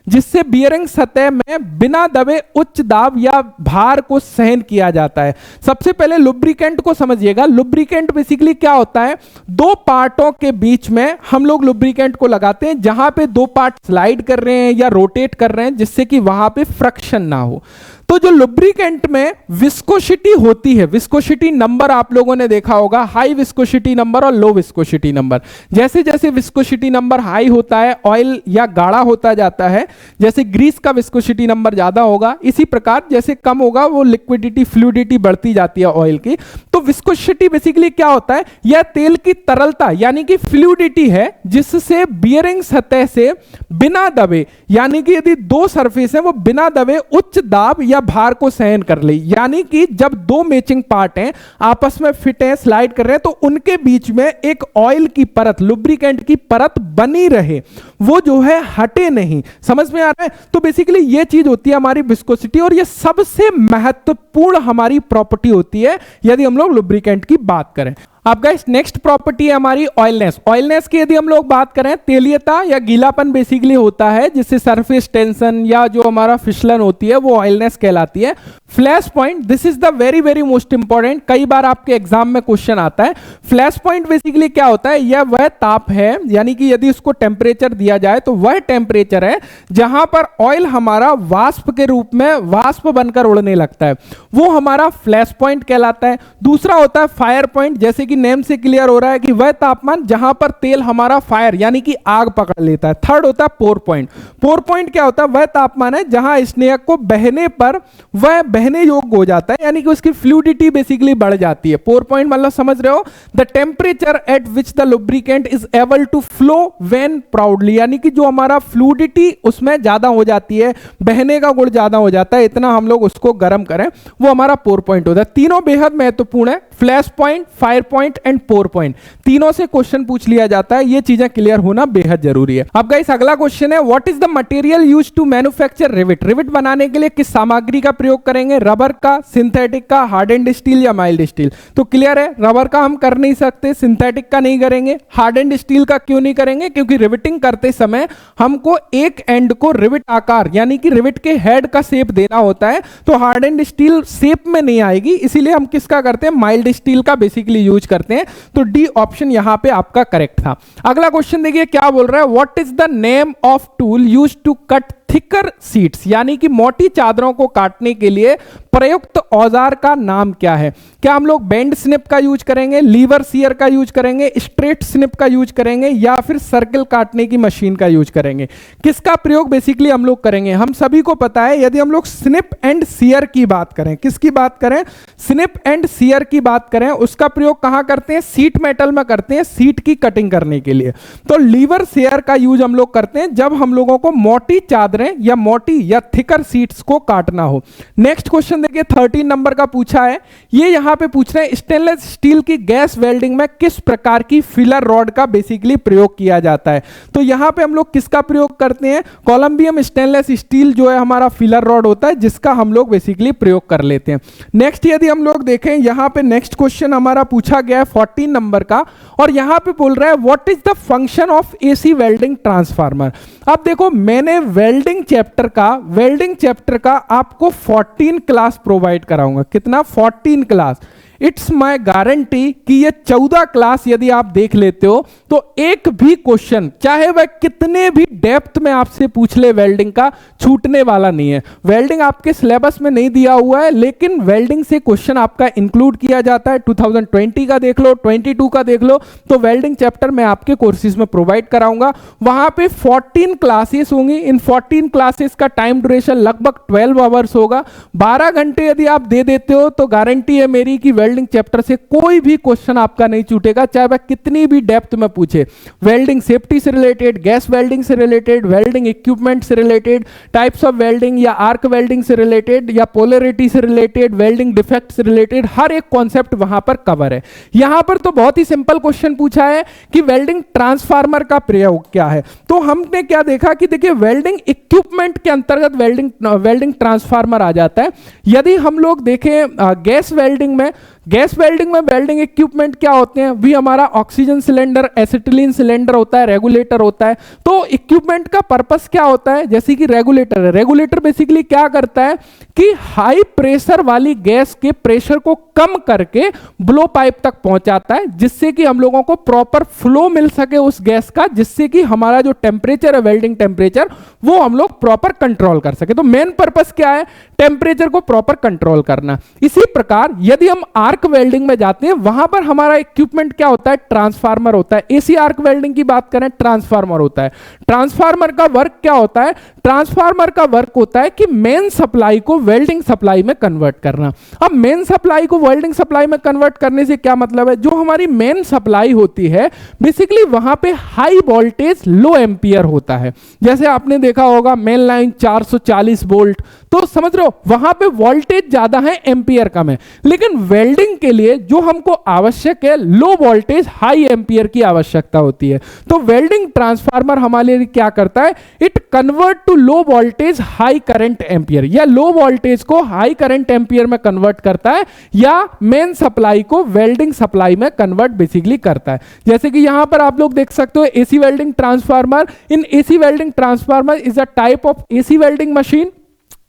जिससे बियरिंग सतह में बिना दबे उच्च दाब या भार को सहन किया जाता है। सबसे पहले लुब्रिकेंट को समझिएगा। लुब्रिकेंट बेसिकली क्या होता है, दो पार्टों के बीच में हम लोग लुब्रिकेंट को लगाते हैं, जहां पे दो पार्ट स्लाइड कर रहे हैं या रोटेट कर रहे हैं, जिससे कि वहां पे फ्रिक्शन ना हो। तो जो लुब्रिकेंट में विस्कोसिटी होती है, विस्कोसिटी नंबर आप लोगों ने देखा होगा, हाई विस्कोसिटी नंबर और लो विस्कोसिटी नंबर। जैसे जैसे विस्कोसिटी नंबर हाई होता है, ऑयल या गाढ़ा होता जाता है, जैसे ग्रीस का विस्कोसिटी नंबर ज्यादा होगा, इसी प्रकार जैसे कम होगा वो लिक्विडिटी, फ्लूइडिटी बढ़ती जाती है ऑयल की। तो विस्कोसिटी बेसिकली क्या होता है, यह तेल की तरलता यानी कि फ्लूइडिटी है, जिससे बियरिंग सतह से बिना दबे, यानी कि यदि दो सरफेस है वो बिना दबे उच्च दाब या भार को सहन कर ले। यानी कि जब दो मैचिंग पार्ट हैं, आपस में फिट हैं, स्लाइड कर रहे हैं, तो उनके बीच में एक ऑयल की परत, लुब्रिकेंट की परत बनी रहे, वो जो है हटे नहीं। समझ में आ रहा है। तो बेसिकली ये चीज होती है हमारी विस्कोसिटी, और ये सबसे महत्वपूर्ण हमारी प्रॉपर्टी होती है यदि हम लोग लुब्रिकेंट की बात करें। अब गाइस नेक्स्ट प्रॉपर्टी है हमारी ऑयलनेस। ऑयलनेस की यदि हम लोग बात करें, तेलियता या गीलापन बेसिकली होता है, जिससे सरफेस टेंशन या जो हमारा फिसलन होती है वो ऑयलनेस कहलाती है। Flash point, this is the very very most important, कई बार आपके एग्जाम में क्वेश्चन आता है। फ्लैश पॉइंट बेसिकली क्या होता है, यह वह ताप है, यानी कि यदि उसको टेम्परेचर दिया जाए तो वह टेम्परेचर है जहां पर ऑयल हमारा वाष्प के रूप में वाष्प बनकर उड़ने लगता है, वो हमारा फ्लैश पॉइंट कहलाता है। दूसरा होता है फायर पॉइंट, जैसे कि कि नेम से क्लियर हो रहा है कि वह तापमान जहां पर तेल हमारा फायर यानी कि आग पकड़ लेता है। थर्ड होता है पोर पॉइंट। पोर पॉइंट क्या होता है? वह तापमान है जहां स्नेहक को बहने पर वह बहने योग्य हो जाता है, यानी कि उसकी फ्लूइडिटी बेसिकली बढ़ जाती है। पोर पॉइंट मतलब समझ रहे हो? The temperature at which the lubricant is able to flow when proudly, यानी कि जो हमारा फ्लूइडिटी उसमें ज्यादा हो जाती है, बहने का गुण ज्यादा हो जाता है, इतना हम लोग उसको गर्म करें, वो हमारा पोर पॉइंट होता है। तीनों बेहद महत्वपूर्ण है, flash point, fire point and pour point. तीनों से क्वेश्चन पूछ लिया जाता है, ये चीजें क्लियर होना बेहद जरूरी है। अब गाइस अगला क्वेश्चन है, what is the material used to manufacture rivet? Rivet बनाने के लिए किस सामग्री का प्रयोग करेंगे? रबर का, सिंथेटिक का, हार्डेंड स्टील या माइल्ड स्टील? तो क्लियर है, रबर का हम कर नहीं सकते, सिंथेटिक का नहीं करेंगे, हार्डेंड स्टील का क्यों नहीं करेंगे? क्योंकि रिवेटिंग करते समय हमको एक एंड को रिवेट आकार यानी कि रिवेट के हेड का शेप देना होता है, तो हार्डेंड स्टील शेप में नहीं आएगी, इसीलिए हम किसका करते हैं? माइल्ड स्टील का बेसिकली यूज करते हैं। तो डी ऑप्शन यहां पे आपका करेक्ट था। अगला क्वेश्चन देखिए क्या बोल रहा है, what is the name of tool used to cut thicker sheets, यानी कि मोटी चादरों को काटने के लिए प्रयुक्त औजार का नाम क्या है? क्या हम लोग बेंड स्निप का यूज करेंगे, लीवर सीयर का यूज करेंगे, स्ट्रेट स्निप का यूज करेंगे, या फिर सर्कल काटने की मशीन का यूज करेंगे? किसका प्रयोग बेसिकली हम लोग करेंगे? हम सभी को पता है, यदि हम लोग स्निप एंड सीयर की बात करें, किसकी बात करें? स्निप एंड सीयर की बात करें, उसका प्रयोग कहां करते हैं? सीट मेटल में करते हैं, सीट की कटिंग करने के लिए। तो लीवर सीयर का यूज हम लोग करते हैं जब हम लोगों को मोटी चादरें या मोटी या थिकर सीट्स को काटना हो। नेक्स्ट क्वेश्चन देखिए 13 नंबर का पूछा है, ये यहां पे पूछ रहे हैं स्टेनलेस स्टील की गैस वेल्डिंग में किस प्रकार की फिलर रॉड का बेसिकली प्रयोग किया जाता है? तो यहां पे हम लोग किसका प्रयोग करते हैं? कोलंबियम स्टेनलेस स्टील जो है हमारा फिलर रॉड होता है, जिसका हम लोग बेसिकली प्रयोग कर लेते हैं। नेक्स्ट यदि हम लोग देखें, यहां पे नेक्स्ट क्वेश्चन हमारा पूछा गया है 14 नंबर का, और यहां पे बोल रहा है what is the function of AC welding transformer? अब देखो, मैंने वेल्डिंग चैप्टर का आपको 14 क्लास प्रोवाइड कराऊंगा। कितना? 14 क्लास। इट्स माय गारंटी कि ये 14 क्लास यदि आप देख लेते हो तो एक भी क्वेश्चन, चाहे वह कितने भी डेप्थ में आपसे पूछ ले, वेल्डिंग का छूटने वाला नहीं है। वेल्डिंग आपके सिलेबस में नहीं दिया हुआ है, लेकिन वेल्डिंग से क्वेश्चन आपका इंक्लूड किया जाता है। 2020 का देख लो, 22 का देख लो, तो वेल्डिंग चैप्टर मैं आपके कोर्सेज में प्रोवाइड कराऊंगा। वहां पे 14 क्लासेस होंगी। इन 14 क्लासेस का टाइम ड्यूरेशन लगभग 12 आवर्स होगा। 12 घंटे यदि आप दे देते हो तो गारंटी है मेरी कि वेल्डिंग चैप्टर से कोई भी क्वेश्चन आपका नहीं छूटेगा, चाहे वह कितनी भी डेप्थ में पूछे। वेल्डिंग सेफ्टी से रिलेटेड, गैस वेल्डिंग से रिलेटेड, वेल्डिंग इक्विपमेंट से रिलेटेड, टाइप्स ऑफ वेल्डिंग या आर्क वेल्डिंग से रिलेटेड या पोलैरिटी से रिलेटेड, वेल्डिंग डिफेक्ट से रिलेटेड, हर एक कॉन्सेप्ट वहां पर कवर है। यहां पर तो बहुत ही सिंपल क्वेश्चन पूछा है कि वेल्डिंग ट्रांसफार्मर का प्रयोग क्या है। तो हमने क्या देखा कि देखिए, वेल्डिंग इक्विपमेंट के अंतर्गत वेल्डिंग ट्रांसफार्मर आ जाता है। यदि हम लोग देखें गैस वेल्डिंग में वेल्डिंग इक्विपमेंट क्या होते हैं? भी हमारा ऑक्सीजन सिलेंडर, एसिटिलीन सिलेंडर होता है, रेगुलेटर होता है। तो इक्विपमेंट का पर्पस क्या होता है? जैसे कि रेगुलेटर है, रेगुलेटर बेसिकली क्या करता है कि हाई प्रेशर वाली गैस के प्रेशर को कम करके ब्लो पाइप तक पहुंचाता है, जिससे कि हम लोगों को प्रॉपर फ्लो मिल सके उस गैस का, जिससे कि हमारा जो टेम्परेचर है, वेल्डिंग टेम्परेचर, वो हम लोग प्रॉपर कंट्रोल कर सके। तो मेन पर्पस क्या है? टेम्परेचर को प्रॉपर कंट्रोल करना। इसी प्रकार यदि हम आर्क वेल्डिंग में जाते हैं, वहां पर हमारा इक्विपमेंट क्या होता है? ट्रांसफार्मर होता है। एसी आर्क वेल्डिंग की बात करें, ट्रांसफार्मर होता है। ट्रांसफार्मर का वर्क क्या होता है? ट्रांसफार्मर का वर्क होता है कि मेन सप्लाई को वेल्डिंग सप्लाई में कन्वर्ट करना। अब मेन सप्लाई को वेल्डिंग सप्लाई में कन्वर्ट करने से क्या मतलब है? जो हमारी मेन सप्लाई होती है, बेसिकली वहां पे हाई वोल्टेज लो एंपियर होता है। जैसे आपने देखा होगा मेन लाइन 440 वोल्ट, तो समझ रहे हो वहां पे वोल्टेज ज्यादा है, एंपियर कम है। लेकिन वेल्डिंग के लिए जो हमको आवश्यक है, लो वोल्टेज हाई एंपियर की आवश्यकता होती है। तो वेल्डिंग ट्रांसफार्मर हमारे लिए क्या करता है? It convert to low voltage high current ampere, या लो वोल्टेज को हाई करंट एंपियर में कन्वर्ट करता है, या मेन सप्लाई को वेल्डिंग सप्लाई में कन्वर्ट बेसिकली करता है। जैसे कि यहां पर आप लोग देख सकते हो AC welding transformer. In AC welding transformer is a type of AC welding machine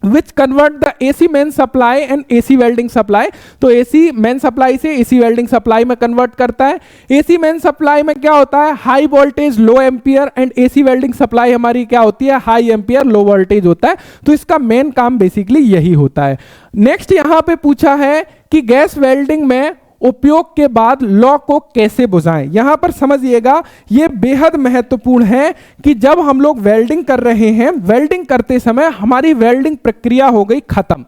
which convert the AC main supply and AC welding supply। तो AC main supply से AC welding supply में convert करता है। AC main supply में क्या होता है? High voltage low ampere, and AC welding supply हमारी क्या होती है? हाई एम्पियर लो वोल्टेज होता है। तो इसका मेन काम बेसिकली यही होता है। नेक्स्ट यहां पे पूछा है कि गैस वेल्डिंग में उपयोग के बाद लौ को कैसे बुझाएं। यहां पर समझिएगा ये बेहद महत्वपूर्ण है कि जब हम लोग वेल्डिंग कर रहे हैं, वेल्डिंग करते समय हमारी वेल्डिंग प्रक्रिया हो गई खत्म।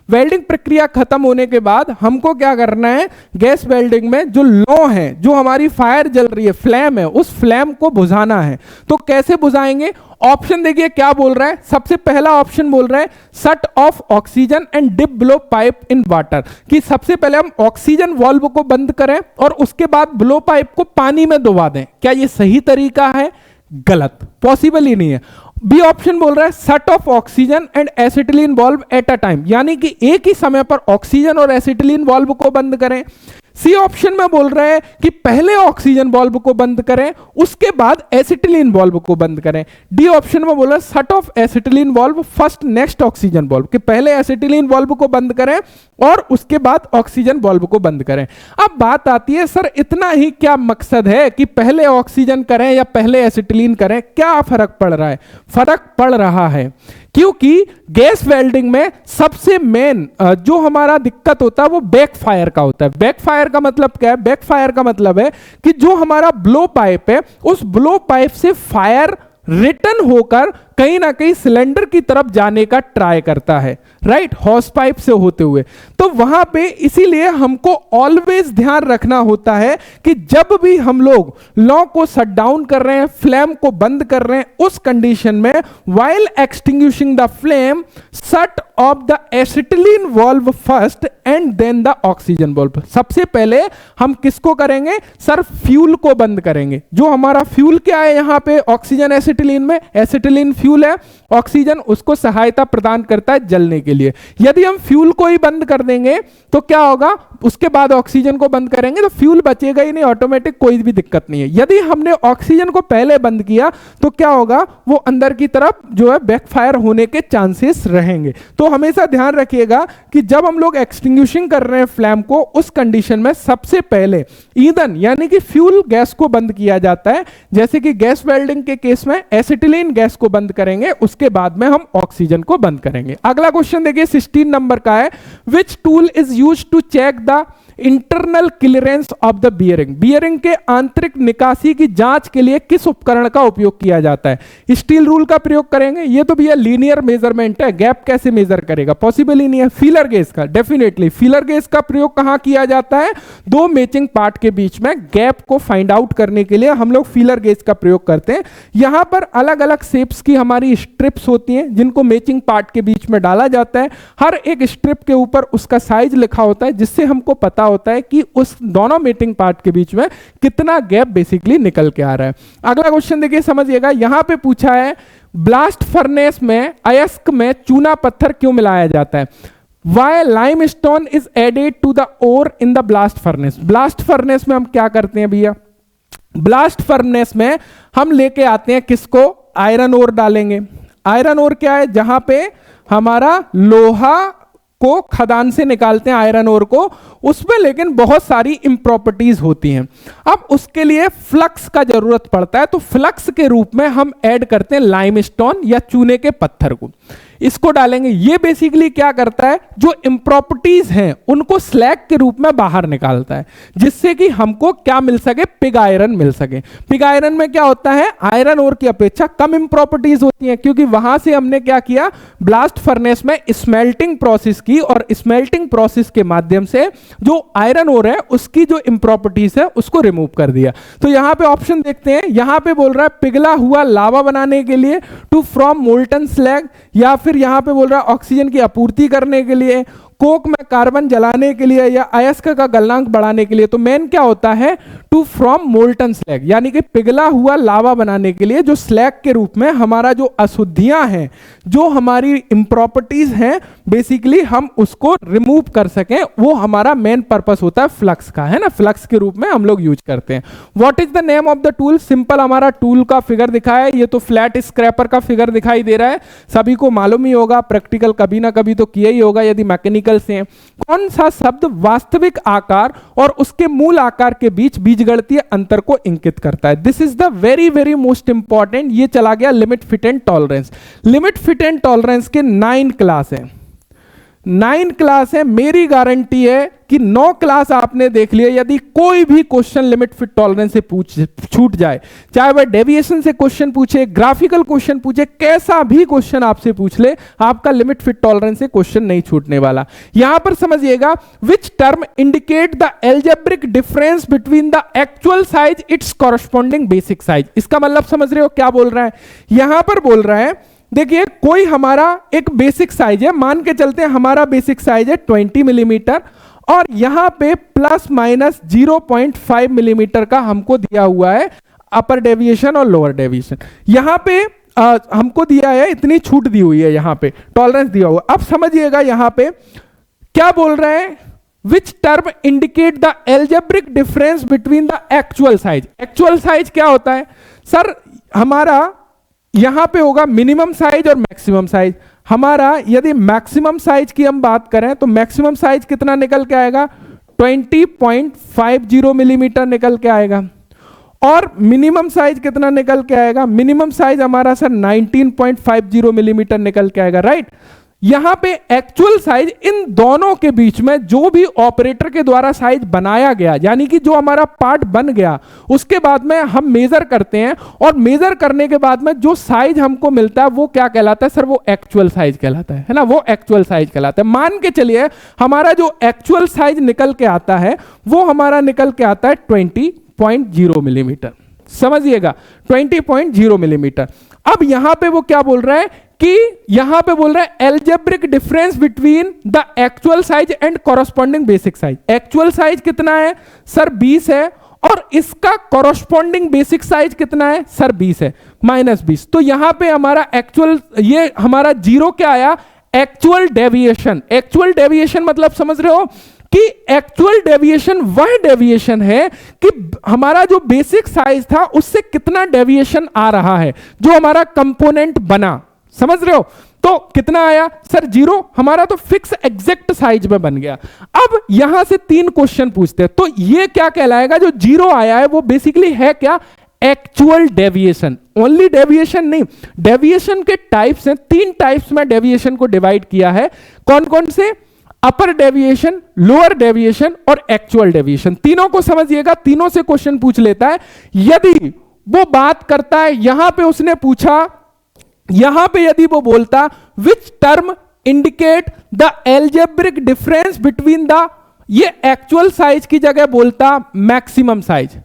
वेल्डिंग प्रक्रिया खत्म होने के बाद हमको क्या करना है, गैस वेल्डिंग में जो लौ है, जो हमारी फायर जल रही है, फ्लेम है, उस फ्लेम को बुझाना है। तो कैसे बुझाएंगे? ऑप्शन देखिए क्या बोल रहा है। सबसे पहला ऑप्शन बोल रहा है shut off oxygen and dip blow pipe in water, कि सबसे पहले हम ऑक्सीजन वाल्व को बंद करें और उसके बाद ब्लो पाइप को पानी में डुबा दें। क्या ये सही तरीका है? गलत, पॉसिबल ही नहीं है। बी ऑप्शन बोल रहा है shut off oxygen and acetylene valve at a time, यानी कि एक ही समय पर ऑक्सीजन और एसिटिलीन वाल्व को बंद करें। सी ऑप्शन में बोल रहे हैं कि पहले ऑक्सीजन वाल्व को बंद करें, उसके बाद एसिटिलीन वाल्व को बंद करें। डी ऑप्शन में बोल रहे हैं shut off acetylene valve first next oxygen valve, कि पहले एसिटिलीन वाल्व को बंद करें और उसके बाद ऑक्सीजन वाल्व को बंद करें। अब बात आती है सर इतना ही क्या मकसद है कि पहले ऑक्सीजन करें या पहले एसिटिलीन करें, क्या फर्क पड़ रहा है? फर्क पड़ रहा है क्योंकि गैस वेल्डिंग में सबसे मेन जो हमारा दिक्कत होता है वो बैकफायर का होता है। बैकफायर का मतलब क्या है? बैकफायर का मतलब है कि जो हमारा ब्लो पाइप है, उस ब्लो पाइप से फायर रिटर्न होकर कहीं ना कहीं सिलेंडर की तरफ जाने का ट्राई करता है, राइट, हॉस पाइप से होते हुए। तो वहां पे इसीलिए हमको ऑलवेज ध्यान रखना होता है कि जब भी हम लोग लौ को शट डाउन कर रहे हैं, फ्लेम को बंद कर रहे हैं, उस कंडीशन में while extinguishing the flame shut off the acetylene valve first and then the oxygen valve. सबसे पहले हम किसको करेंगे सर? फ्यूल को बंद करेंगे। जो हमारा फ्यूल क्या है यहां पे ऑक्सीजन एसिटिलीन में, एसिटिलीन फ्यूल है, ऑक्सीजन उसको सहायता प्रदान करता है जलने के लिए। यदि हम फ्यूल को ही बंद कर देंगे तो क्या होगा? उसके बाद ऑक्सीजन को बंद करेंगे तो फ्यूल बचेगा ही नहीं, ऑटोमेटिक, कोई भी दिक्कत नहीं है। यदि हमने ऑक्सीजन को पहले बंद किया तो क्या होगा? वो अंदर की तरफ जो है बैकफायर होने के चांसेस रहेंगे। तो हमेशा ध्यान रखिएगा कि जब हम लोग एक्सटिंग्विशिंग कर रहे हैं फ्लेम को, उस कंडीशन में सबसे पहले ईंधन यानी कि फ्यूल गैस को बंद किया जाता है। जैसे कि गैस वेल्डिंग के केस में एसिटिलीन गैस को बंद करेंगे, उसके बाद में हम ऑक्सीजन को बंद करेंगे। अगला क्वेश्चन देखिए 16 नंबर का है, which tool is used to check the internal clearance of the bearing. Bearing के आंतरिक निकासी की जांच के लिए किस उपकरण का उपयोग किया जाता है? स्टील रूल का प्रयोग करेंगे। ये तो भैया लीनियर मेजरमेंट है, गैप कैसे मेजर करेगा? पॉसिबल ही नहीं है। फीलर गेज का, डेफिनेटली फीलर गेज का प्रयोग कहां किया जाता है? दो मैचिंग पार्ट के बीच में गैप को फाइंड आउट करने के लिए हम लोग फीलर गेज का प्रयोग करते हैं। यहां पर अलग अलग शेप्स की हमारी स्ट्रिप्स होती हैं जिनको मैचिंग पार्ट के बीच में डाला जाता है। हर एक स्ट्रिप के ऊपर उसका साइज लिखा होता है, जिससे हमको पता होता है कि उस दोनों मीटिंग पार्ट के बीच में कितना गैप बेसिकली निकल के आ रहा है। अगला क्वेश्चन देखिए, समझिएगा। यहां पे पूछा है ब्लास्ट फर्नेस में अयस्क में चूना पत्थर क्यों मिलाया जाता है? Why limestone is added to the ore in the blast furnace? Blast furnace में हम क्या करते हैं भैया? ब्लास्ट फर्नेस में हम लेके आते हैं किसको? आयरन ओर डालेंगे। आयरन ओर क्या है? जहां पे हमारा लोहा को खदान से निकालते हैं आयरन ओर को, उसमें लेकिन बहुत सारी इंप्रॉपर्टीज होती हैं। अब उसके लिए फ्लक्स का जरूरत पड़ता है, तो फ्लक्स के रूप में हम ऐड करते हैं लाइमस्टोन या चूने के पत्थर को, इसको डालेंगे। ये बेसिकली क्या करता है? जो इंप्रॉपर्टीज हैं उनको स्लैग के रूप में बाहर निकालता है, जिससे कि हमको क्या मिल सके? पिग आयरन मिल सके। पिग आयरन में क्या होता है? आयरन ओर की अपेक्षा कम इंप्रॉपर्टीज होती हैं, क्योंकि वहां से हमने क्या किया? ब्लास्ट फर्नेस में स्मेल्टिंग प्रोसेस की, और स्मेल्टिंग प्रोसेस के माध्यम से जो आयरन ओर है उसकी जो इंप्रॉपर्टीज है उसको रिमूव कर दिया। तो यहां पे ऑप्शन देखते हैं, यहां पे बोल रहा है पिघला हुआ लावा बनाने के लिए, टू फ्रॉम मोल्टन स्लैग, या फिर यहां पे बोल रहा है ऑक्सीजन की आपूर्ति करने के लिए, कोक में कार्बन जलाने के लिए, या अयस्क का गलनांक बढ़ाने के लिए। तो मेन क्या होता है? टू फ्रॉम मोल्टन स्लैग, यानी कि पिघला हुआ लावा बनाने के लिए, जो स्लैग के रूप में हमारा जो अशुद्धियां हैं, जो हमारी इंप्रॉपर्टीज हैं, बेसिकली हम उसको रिमूव कर सकें, वो हमारा मेन पर्पस होता है फ्लक्स का, है ना। फ्लक्स के रूप में हम लोग यूज करते हैं। What is the name of the tool? Simple हमारा टूल का फिगर दिखाया है, ये तो फ्लैट स्क्रैपर का फिगर दिखाई दे रहा है, सभी को मालूम ही होगा, प्रैक्टिकल कभी ना कभी तो किया ही होगा यदि मैकेनिकल से। कौन सा शब्द वास्तविक आकार और उसके मूल आकार के बीच बीजगणितीय अंतर को इंगित करता है? This is the very very most important. ये चला गया limit, fit and tolerance. Limit, fit and tolerance के 9 क्लास हैं। 9 क्लास है, मेरी गारंटी है कि 9 क्लास आपने देख लिया, यदि कोई भी क्वेश्चन लिमिट फिट टॉलरेंस से छूट जाए, चाहे वह डेविएशन से क्वेश्चन पूछे, ग्राफिकल क्वेश्चन पूछे, कैसा भी क्वेश्चन आपसे पूछ ले, आपका लिमिट फिट टॉलरेंस से क्वेश्चन नहीं छूटने वाला। यहां पर समझिएगा, which term indicate the algebraic difference between the actual size it's corresponding basic size. इसका मतलब समझ रहे हो क्या बोल रहा है? यहां पर बोल रहा है, देखिए कोई हमारा एक बेसिक साइज है, मान के चलते हैं हमारा बेसिक साइज है 20 मिलीमीटर, और यहां पे प्लस माइनस 0.5 मिलीमीटर का हमको दिया हुआ है अपर डेविएशन और लोअर डेविएशन। यहां पे हमको दिया है, इतनी छूट दी हुई है, यहां पे टॉलरेंस दिया हुआ। अब समझिएगा यहां पे क्या बोल रहे हैं, which term indicate the algebraic difference between the actual size. Actual size क्या होता है सर? हमारा यहां पे होगा मिनिमम साइज और मैक्सिमम साइज। हमारा यदि मैक्सिमम साइज की हम बात करें तो मैक्सिमम साइज कितना निकल के आएगा? 20.50 मिलीमीटर निकल के आएगा। और मिनिमम साइज कितना निकल के आएगा? मिनिमम साइज हमारा सर 19.50 मिलीमीटर निकल के आएगा, राइट। यहां पे एक्चुअल साइज, इन दोनों के बीच में जो भी ऑपरेटर के द्वारा साइज बनाया गया, यानी कि जो हमारा पार्ट बन गया, उसके बाद में हम मेजर करते हैं, और मेजर करने के बाद में जो साइज हमको मिलता है वो क्या कहलाता है सर? वो एक्चुअल साइज कहलाता है ना, वो एक्चुअल साइज कहलाता है। मान के चलिए हमारा जो एक्चुअल साइज निकल के आता है वो हमारा निकल के आता है 20.0 मिलीमीटर। समझिएगा, 20.0 मिलीमीटर। अब यहां पे वो क्या बोल रहा है कि यहां पे बोल रहा है algebraic difference between the actual size and corresponding basic size. Actual size कितना है सर? 20 है, और इसका कॉरस्पॉन्डिंग बेसिक साइज कितना है सर? 20 है, -20। तो यहां पे हमारा एक्चुअल, ये हमारा 0 क्या आया? Actual deviation. एक्चुअल डेविएशन मतलब समझ रहे हो कि एक्चुअल डेविएशन वह डेविएशन है कि हमारा जो बेसिक साइज था उससे कितना डेविएशन आ रहा है, जो हमारा कंपोनेंट बना। समझ रहे हो? तो कितना आया सर? 0। हमारा तो फिक्स एग्जैक्ट साइज में बन गया। अब यहां से 3 क्वेश्चन पूछते हैं, तो ये क्या कहलाएगा? जो 0 आया है वो बेसिकली है क्या? Actual deviation. ओनली डेविएशन नहीं, डेविएशन के टाइप्स हैं, 3 टाइप्स में डेविएशन को डिवाइड किया है। कौन कौन से? अपर डेविएशन, लोअर डेविएशन और एक्चुअल डेविएशन। तीनों को समझिएगा, तीनों से क्वेश्चन पूछ लेता है। यदि वो बात करता है, यहां पे उसने पूछा, यहां पे यदि वो बोलता which term indicate the algebraic difference between the, ये एक्चुअल साइज की जगह बोलता मैक्सिमम साइज।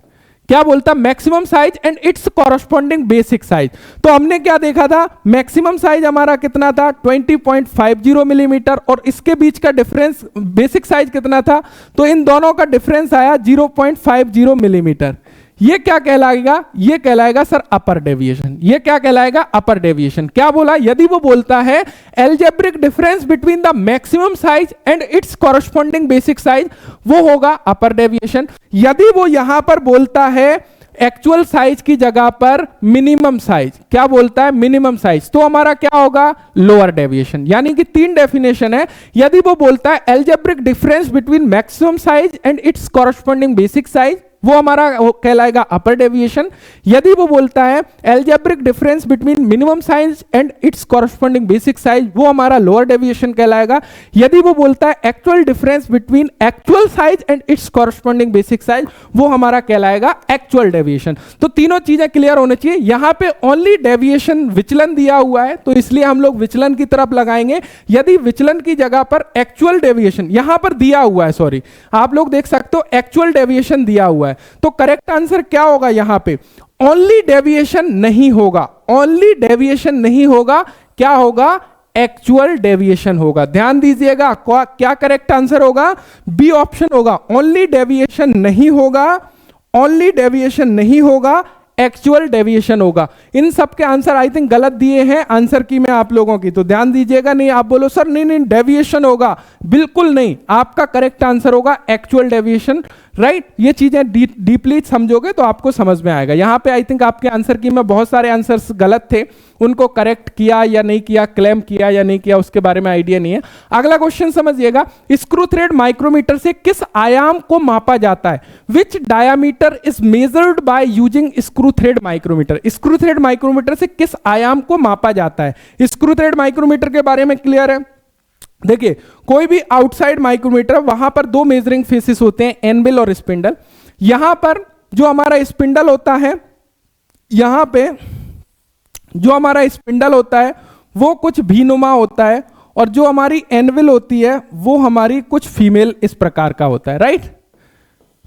क्या बोलता? Maximum size and it's corresponding basic size. तो हमने क्या देखा था? मैक्सिमम साइज हमारा कितना था? 20.50 मिलीमीटर, और इसके बीच का डिफरेंस बेसिक साइज कितना था? तो इन दोनों का डिफरेंस आया 0.50 मिलीमीटर। ये क्या कहलाएगा? ये कहलाएगा सर अपर डेविएशन। ये क्या कहलाएगा? Upper deviation. क्या बोला? यदि वो बोलता है algebraic difference between the maximum size and it's corresponding basic size, वो होगा अपर डेविएशन। यदि वो यहां पर बोलता है एक्चुअल साइज की जगह पर मिनिमम साइज, क्या बोलता है? मिनिमम साइज, तो हमारा क्या होगा? Lower deviation. यानी कि 3 डेफिनेशन है। यदि वो बोलता है algebraic difference between maximum size and it's corresponding basic size, वो हमारा कहलाएगा अपर डेविएशन। यदि वो बोलता है algebraic difference between minimum size and it's corresponding basic size, वो हमारा लोअर डेविएशन कहलाएगा। यदि वो बोलता है actual difference between actual size and it's corresponding basic size, वो हमारा कहलाएगा एक्चुअल डेविएशन। तो तीनों चीजें क्लियर होनी चाहिए। यहां पे ओनली डेविएशन विचलन दिया हुआ है, तो इसलिए हम लोग विचलन की तरफ लगाएंगे। यदि विचलन की जगह पर एक्चुअल डेविएशन यहां पर दिया हुआ है, सॉरी आप लोग देख सकते हो एक्चुअल डेविएशन दिया हुआ है, तो करेक्ट आंसर क्या होगा? यहां पे ओनली डेविएशन नहीं होगा, ओनली डेविएशन नहीं होगा, क्या होगा? एक्चुअल डेविएशन होगा। ध्यान दीजिएगा, क्या करेक्ट आंसर होगा? बी ऑप्शन होगा। ओनली डेविएशन नहीं होगा, ओनली डेविएशन नहीं होगा, एक्चुअल डेविएशन होगा। इन सब के आंसर आई थिंक गलत दिए हैं आंसर की में आप लोगों की, तो ध्यान दीजिएगा। नहीं आप बोलो सर नहीं डेविएशन होगा, बिल्कुल नहीं, आपका करेक्ट आंसर होगा एक्चुअल डेविएशन, राइट। ये चीजें डीपली समझोगे तो आपको समझ में आएगा। यहां पे आई थिंक आपके आंसर की में बहुत सारे आंसर्स गलत थे, उनको करेक्ट किया या नहीं किया, क्लेम किया या नहीं किया, उसके बारे में आइडिया नहीं है। अगला क्वेश्चन समझिएगा, स्क्रू थ्रेड माइक्रोमीटर से किस आयाम को मापा जाता है? Which diameter is measured by using screw thread micrometer. Screw thread micrometer से किस आयाम को मापा जाता है? स्क्रू थ्रेड माइक्रोमीटर के बारे में क्लियर है? देखिए कोई भी आउटसाइड माइक्रोमीटर, वहां पर दो मेजरिंग फेसेस होते हैं, एनविल और स्पिंडल। यहां पर जो हमारा स्पिंडल होता है, यहां पे जो हमारा स्पिंडल होता है वो कुछ भीनुमा होता है, और जो हमारी एनविल होती है वो हमारी कुछ फीमेल इस प्रकार का होता है, राइट।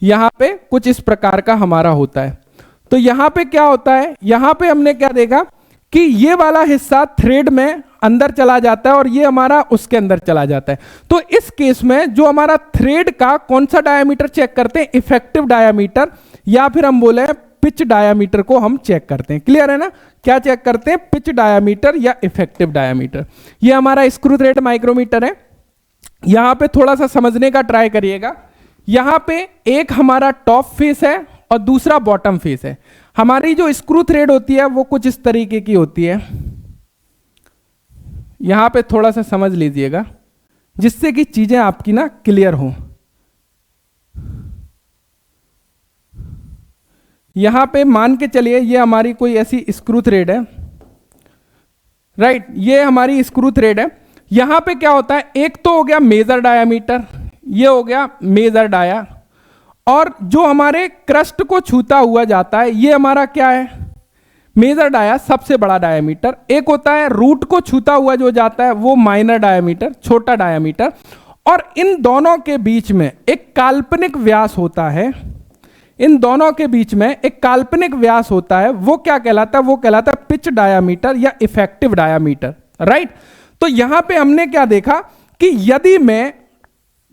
यहां पे कुछ इस प्रकार का हमारा होता है। तो यहां पे क्या होता है, यहां पे हमने क्या देखा कि ये वाला हिस्सा थ्रेड में अंदर चला जाता है और ये हमारा उसके अंदर चला जाता है। तो इस केस में जो हमारा थ्रेड का कौन सा डायामीटर चेक करते हैं, इफेक्टिव डायामीटर, या फिर हम बोले पिच डायामीटर को हम चेक करते हैं। क्लियर है ना, क्या चेक करते हैं, पिच डायामीटर या इफेक्टिव डायामीटर। ये हमारा स्क्रू थ्रेड माइक्रोमीटर है। यहां पे थोड़ा सा समझने का ट्राई करिएगा। यहां पे एक हमारा टॉप फेस है और दूसरा बॉटम फेस है। हमारी जो स्क्रू थ्रेड होती है वो कुछ इस तरीके की होती है। यहां पे थोड़ा सा समझ लीजिएगा जिससे कि चीजें आपकी ना क्लियर हो। यहां पे मान के चलिए ये हमारी कोई ऐसी स्क्रू थ्रेड है, राइट, ये हमारी स्क्रू थ्रेड है। यहां पे क्या होता है, एक तो हो गया मेजर डायामीटर, ये हो गया मेजर डाया, और जो हमारे क्रस्ट को छूता हुआ जाता है ये हमारा क्या है, मेजर डाया, सबसे बड़ा डायामीटर। एक होता है रूट को छूता हुआ जो जाता है वो माइनर डायामीटर, छोटा डायामीटर। और इन दोनों के बीच में एक काल्पनिक व्यास होता है, इन दोनों के बीच में एक काल्पनिक व्यास होता है, वो क्या कहलाता है, वो कहलाता है पिच डायामीटर या इफेक्टिव डायामीटर, राइट। तो यहां पे हमने क्या देखा कि यदि मैं,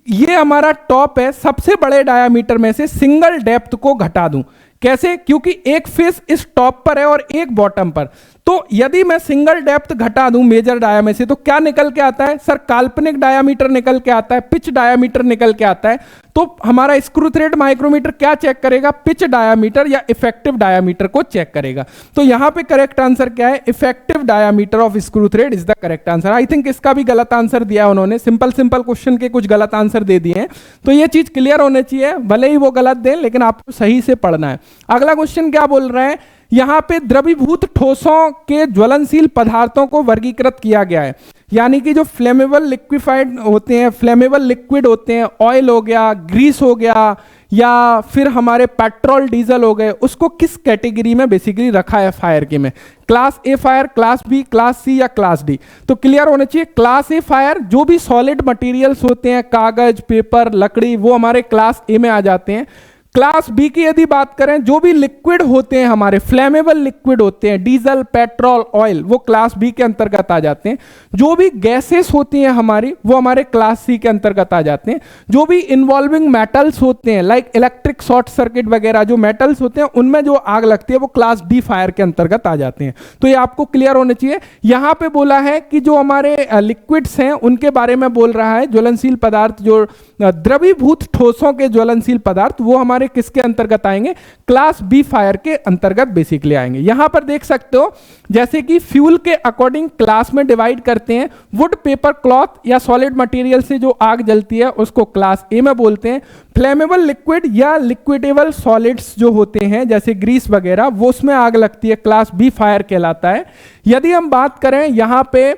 ये हमारा टॉप है, सबसे बड़े डायामीटर में से सिंगल डेप्थ को घटा दूं, कैसे, क्योंकि एक फेस इस टॉप पर है और एक बॉटम पर, तो यदि मैं सिंगल डेप्थ घटा दूं मेजर डाया में से तो क्या निकल के आता है सर, काल्पनिक डायामीटर निकल के आता है, पिच डायामीटर निकल के आता है। तो हमारा स्क्रू थ्रेड माइक्रोमीटर क्या चेक करेगा, पिच डायामीटर या इफेक्टिव डायामीटर को चेक करेगा। तो यहां पे करेक्ट आंसर क्या है, effective diameter of screw thread is the correct answer. I think इसका भी गलत आंसर दिया उन्होंने, सिंपल क्वेश्चन के कुछ गलत आंसर दे दिए हैं, तो ये चीज क्लियर होने चाहिए, भले ही वो गलत दें लेकिन आपको सही से पढ़ना है। अगला क्वेश्चन क्या बोल रहे हैं, यहां पे द्रवीभूत ठोसों के ज्वलनशील पदार्थों को वर्गीकृत किया गया है, यानी कि जो फ्लेमेबल लिक्विफाइड होते हैं, फ्लेमेबल लिक्विड होते हैं, ऑयल हो गया, ग्रीस हो गया, या फिर हमारे पेट्रोल डीजल हो गए, उसको किस कैटेगरी में बेसिकली रखा है फायर के में, class A fire, class B, class C या क्लास डी। तो क्लियर होना चाहिए, क्लास ए फायर जो भी सॉलिड मटेरियल्स होते हैं, कागज, पेपर, लकड़ी, वो हमारे क्लास ए में आ जाते हैं। क्लास बी की यदि बात करें, जो भी लिक्विड होते हैं हमारे फ्लेमेबल लिक्विड होते हैं, डीजल, पेट्रोल, ऑयल, वो क्लास बी के अंतर्गत आ जाते हैं। जो भी गैसेस होती हैं हमारी, वो हमारे क्लास सी के अंतर्गत आ जाते हैं। जो भी इन्वॉल्विंग मेटल्स होते हैं, लाइक इलेक्ट्रिक शॉर्ट सर्किट वगैरह जो मेटल्स होते हैं उनमें जो आग लगती है वो क्लास डी फायर के अंतर्गत आ जाते हैं। तो ये आपको क्लियर होना चाहिए। यहां पे बोला है कि जो हमारे लिक्विड्स हैं उनके बारे में बोल रहा है, ज्वलनशील पदार्थ, जो द्रवीभूत ठोसों के ज्वलनशील पदार्थ, वो हमारे किसके अंतर्गत आएंगे, क्लास बी फायर के अंतर्गत बेसिकली आएंगे। यहां पर देख सकते हो जैसे कि फ्यूल के अकॉर्डिंग क्लास में डिवाइड करते हैं, वुड, पेपर, क्लॉथ या सॉलिड मटेरियल से जो आग जलती है उसको क्लास ए में बोलते हैं। फ्लेमेबल लिक्विड या लिक्विडेबल सॉलिड्स जो होते हैं जैसे ग्रीस वगैरह, वो उसमें आग लगती है, क्लास बी फायर कहलाता है। यदि हम बात करें यहां पे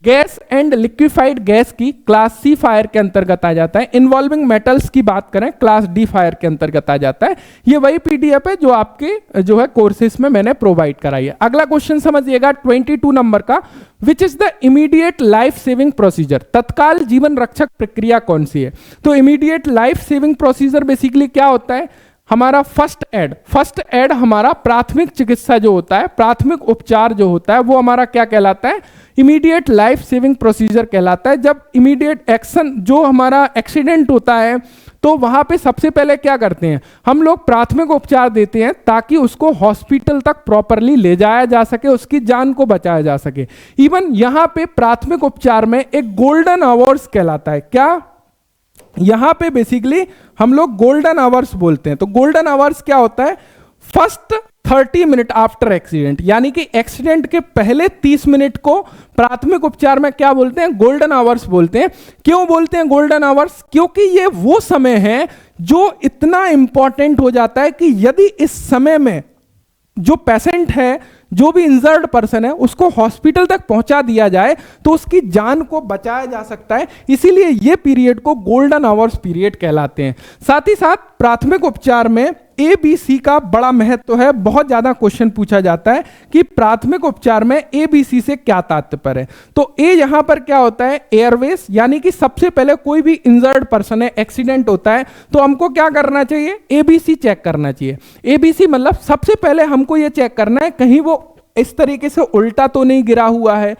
गैस एंड लिक्विफाइड गैस की, क्लास सी फायर के अंतर्गत आ जाता है। इन्वॉल्विंग मेटल्स की बात करें, क्लास डी फायर के अंतर्गत आ जाता है। ये वही पीडीएफ है जो आपके जो है कोर्सेस में मैंने प्रोवाइड कराई है। अगला क्वेश्चन समझिएगा 22 नंबर का, which is the immediate life saving procedure, तत्काल जीवन रक्षक प्रक्रिया कौन सी है। तो immediate life saving procedure basically क्या होता है, हमारा फर्स्ट एड। फर्स्ट एड हमारा प्राथमिक चिकित्सा जो होता है, प्राथमिक उपचार जो होता है, वो हमारा क्या कहलाता है, इमीडिएट लाइफ सेविंग प्रोसीजर कहलाता है। जब इमीडिएट एक्शन, जो हमारा एक्सीडेंट होता है, तो वहां पे सबसे पहले क्या करते हैं हम लोग, प्राथमिक उपचार देते हैं ताकि उसको हॉस्पिटल तक प्रॉपरली ले जाया जा सके, उसकी जान को बचाया जा सके। इवन यहां पे प्राथमिक उपचार में एक गोल्डन आवर्स कहलाता है, क्या, यहां पे बेसिकली हम लोग गोल्डन आवर्स बोलते हैं। तो गोल्डन आवर्स क्या होता है, फर्स्ट 30 मिनट आफ्टर एक्सीडेंट, यानी कि एक्सीडेंट के पहले 30 मिनट को प्राथमिक उपचार में क्या बोलते हैं, गोल्डन आवर्स बोलते हैं। क्यों बोलते हैं गोल्डन आवर्स, क्योंकि ये वो समय है जो इतना इंपॉर्टेंट हो जाता है कि यदि इस समय में जो पेशेंट है, जो भी इंजर्ड पर्सन है उसको हॉस्पिटल तक पहुंचा दिया जाए तो उसकी जान को बचाया जा सकता है। इसीलिए ये पीरियड को गोल्डन आवर्स पीरियड कहलाते हैं। साथ ही साथ प्राथमिक उपचार में एबीसी का बड़ा महत्व है। बहुत ज्यादा क्वेश्चन पूछा जाता है कि प्राथमिक उपचार में एबीसी से क्या तात्पर्य है। तो ए यहां पर क्या होता है, एयरवेज, यानी कि सबसे पहले कोई भी इंजर्ड पर्सन है, एक्सीडेंट होता है तो हमको क्या करना चाहिए, एबीसी चेक करना चाहिए। एबीसी मतलब सबसे पहले हमको यह चेक करना है कहीं वो इस तरीके से उल्टा तो नहीं गिरा हुआ है,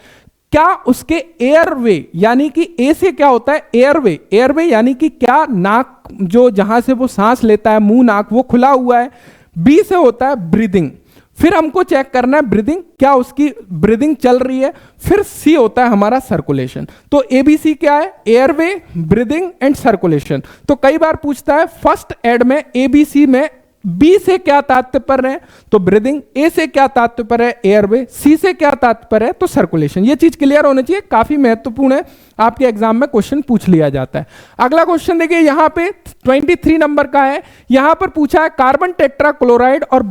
क्या उसके एयरवे, यानी कि ए से क्या होता है एयरवे, एयरवे यानी कि क्या नाक जो जहां से वो सांस लेता है, मुंह नाक वो खुला हुआ है। बी से होता है ब्रीदिंग, फिर हमको चेक करना है ब्रीदिंग, क्या उसकी ब्रीदिंग चल रही है। फिर सी होता है हमारा सर्कुलेशन। तो एबीसी क्या है, एयरवे, ब्रीदिंग एंड सर्कुलेशन। तो कई बार पूछता है फर्स्ट एड में एबीसी में बी से क्या तात्पर्य है, तो ब्रीदिंग, ए से क्या तात्पर्य है, एयरवे, सी से क्या तात्पर्य है, तो सर्कुलेशन। ये चीज क्लियर होनी चाहिए, काफी महत्वपूर्ण है, आपके एग्जाम में क्वेश्चन पूछ लिया जाता है। अगला क्वेश्चन देखिए यहां पे 23 नंबर का है। यहां पर पूछा है कार्बन टेट्राक्लोराइड और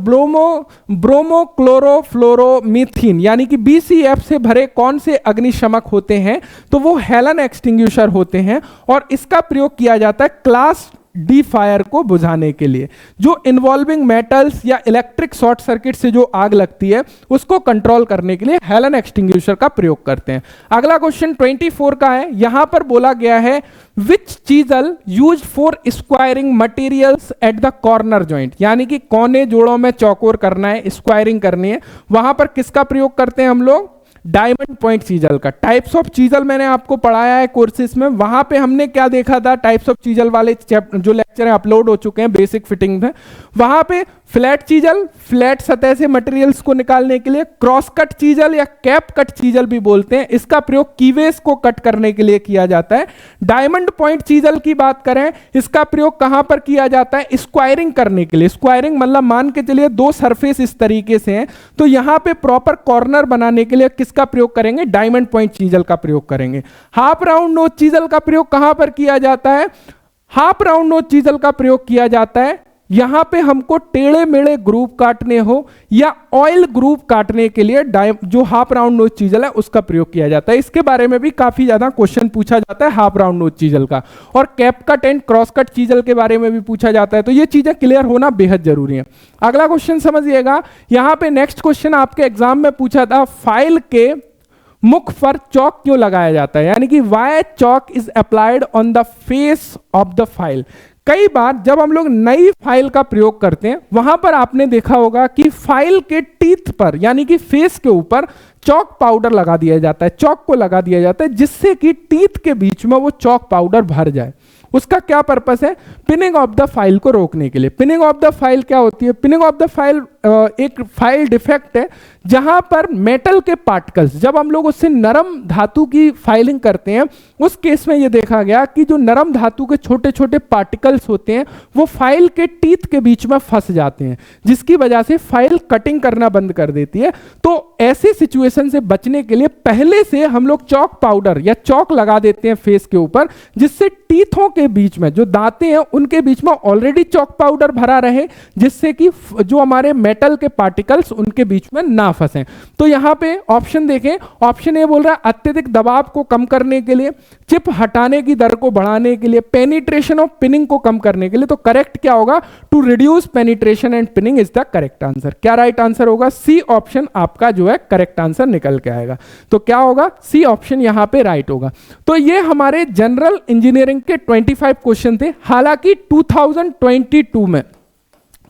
ब्रोमोक्लोरोफ्लोरोमीथीन यानी कि BCF से भरे कौन से अग्निशमक होते हैं, तो वो हेलन एक्सटिंग्विशर होते हैं और इसका प्रयोग किया जाता है क्लास डी फायर को बुझाने के लिए। जो इन्वॉल्विंग मेटल्स या इलेक्ट्रिक शॉर्ट सर्किट से जो आग लगती है उसको कंट्रोल करने के लिए हेलन एक्सटिंग्विशर का प्रयोग करते हैं। अगला क्वेश्चन 24 का है। यहां पर बोला गया है which chisel use for squaring materials at the corner joint, यानी कि कोने जोड़ों में चौकोर करना है, स्क्वायरिंग करनी है, वहां पर किसका प्रयोग करते हैं हम लोग, डायमंड पॉइंट चीजल का। टाइप्स ऑफ चीजल मैंने आपको पढ़ाया है कोर्सेज में, वहां पे हमने क्या देखा था, टाइप्स ऑफ चीजल वाले जो लेक्चर अपलोड हो चुके हैं बेसिक फिटिंग में, वहां पे फ्लैट चीजल, फ्लैट सतह से मटेरियल्स को निकालने के लिए, क्रॉस कट चीजल या कैप कट चीजल भी बोलते हैं, इसका प्रयोग कीवेस को कट करने के लिए किया जाता है। डायमंड पॉइंट चीजल की बात करें, इसका प्रयोग कहां पर किया जाता है, स्क्वायरिंग करने के लिए। स्क्वायरिंग मतलब मान के चलिए दो सरफेस इस तरीके से हैं, तो यहां पे प्रॉपर कॉर्नर बनाने के लिए किसका प्रयोग करेंगे, डायमंड पॉइंट चीजल का प्रयोग करेंगे। हाफ राउंड नोच चीजल का प्रयोग कहां पर किया जाता है, हाफ राउंड नोच चीजल का प्रयोग किया जाता है यहां पे हमको टेढ़े मेढ़े ग्रुप काटने हो या ऑयल ग्रुप काटने के लिए जो हाफ राउंड नोच चीजल है उसका प्रयोग किया जाता है। इसके बारे में भी काफी ज्यादा क्वेश्चन पूछा जाता है हाफ राउंड नोच चीजल का, और cap cut and cross cut chisel के बारे में भी पूछा जाता है। तो ये चीजें क्लियर होना बेहद जरूरी है। अगला क्वेश्चन समझिएगा, यहां पे नेक्स्ट क्वेश्चन आपके एग्जाम में पूछा था फाइल के मुख पर चौक क्यों लगाया जाता है, यानी कि why chalk is applied on the face of the file. कई बार जब हम लोग नई फाइल का प्रयोग करते हैं वहां पर आपने देखा होगा कि फाइल के टीथ पर यानी कि फेस के ऊपर चौक पाउडर लगा दिया जाता है, चौक को लगा दिया जाता है जिससे कि टीथ के बीच में वो चौक पाउडर भर जाए। उसका क्या पर्पस है, पिनिंग ऑफ द फाइल को रोकने के लिए। पिनिंग ऑफ द फाइल क्या होती है, पिनिंग ऑफ द फाइल एक फाइल डिफेक्ट है जहां पर मेटल के पार्टिकल्स, जब हम लोग उससे नरम धातु की फाइलिंग करते हैं उस केस में यह देखा गया कि जो नरम धातु के छोटे छोटे पार्टिकल्स होते हैं वो फाइल के टीथ के बीच में फंस जाते हैं, जिसकी वजह से फाइल कटिंग करना बंद कर देती है। तो ऐसे सिचुएशन से बचने के लिए पहले से हम लोग चौक पाउडर या चौक लगा देते हैं फेस के ऊपर, जिससे टीथों के बीच में जो दांतें हैं उनके बीच में ऑलरेडी चौक पाउडर भरा रहे, जिससे कि जो हमारे मेटल के पार्टिकल्स उनके बीच में ना फंसे। तो यहां पे ऑप्शन देखें, ऑप्शन ए बोल रहा है अत्यधिक दबाव को कम करने के लिए, चिप हटाने की दर को बढ़ाने के लिए, पेनिट्रेशन ऑफ पिनिंग को कम करने के लिए। तो करेक्ट क्या होगा, to reduce penetration and pinning is the correct answer. क्या राइट आंसर होगा, सी ऑप्शन आपका जो है करेक्ट आंसर निकल के आएगा। तो क्या होगा, सी ऑप्शन यहां पे राइट होगा। तो ये हमारे जनरल इंजीनियरिंग के 25 क्वेश्चन थे। हालांकि 2022 में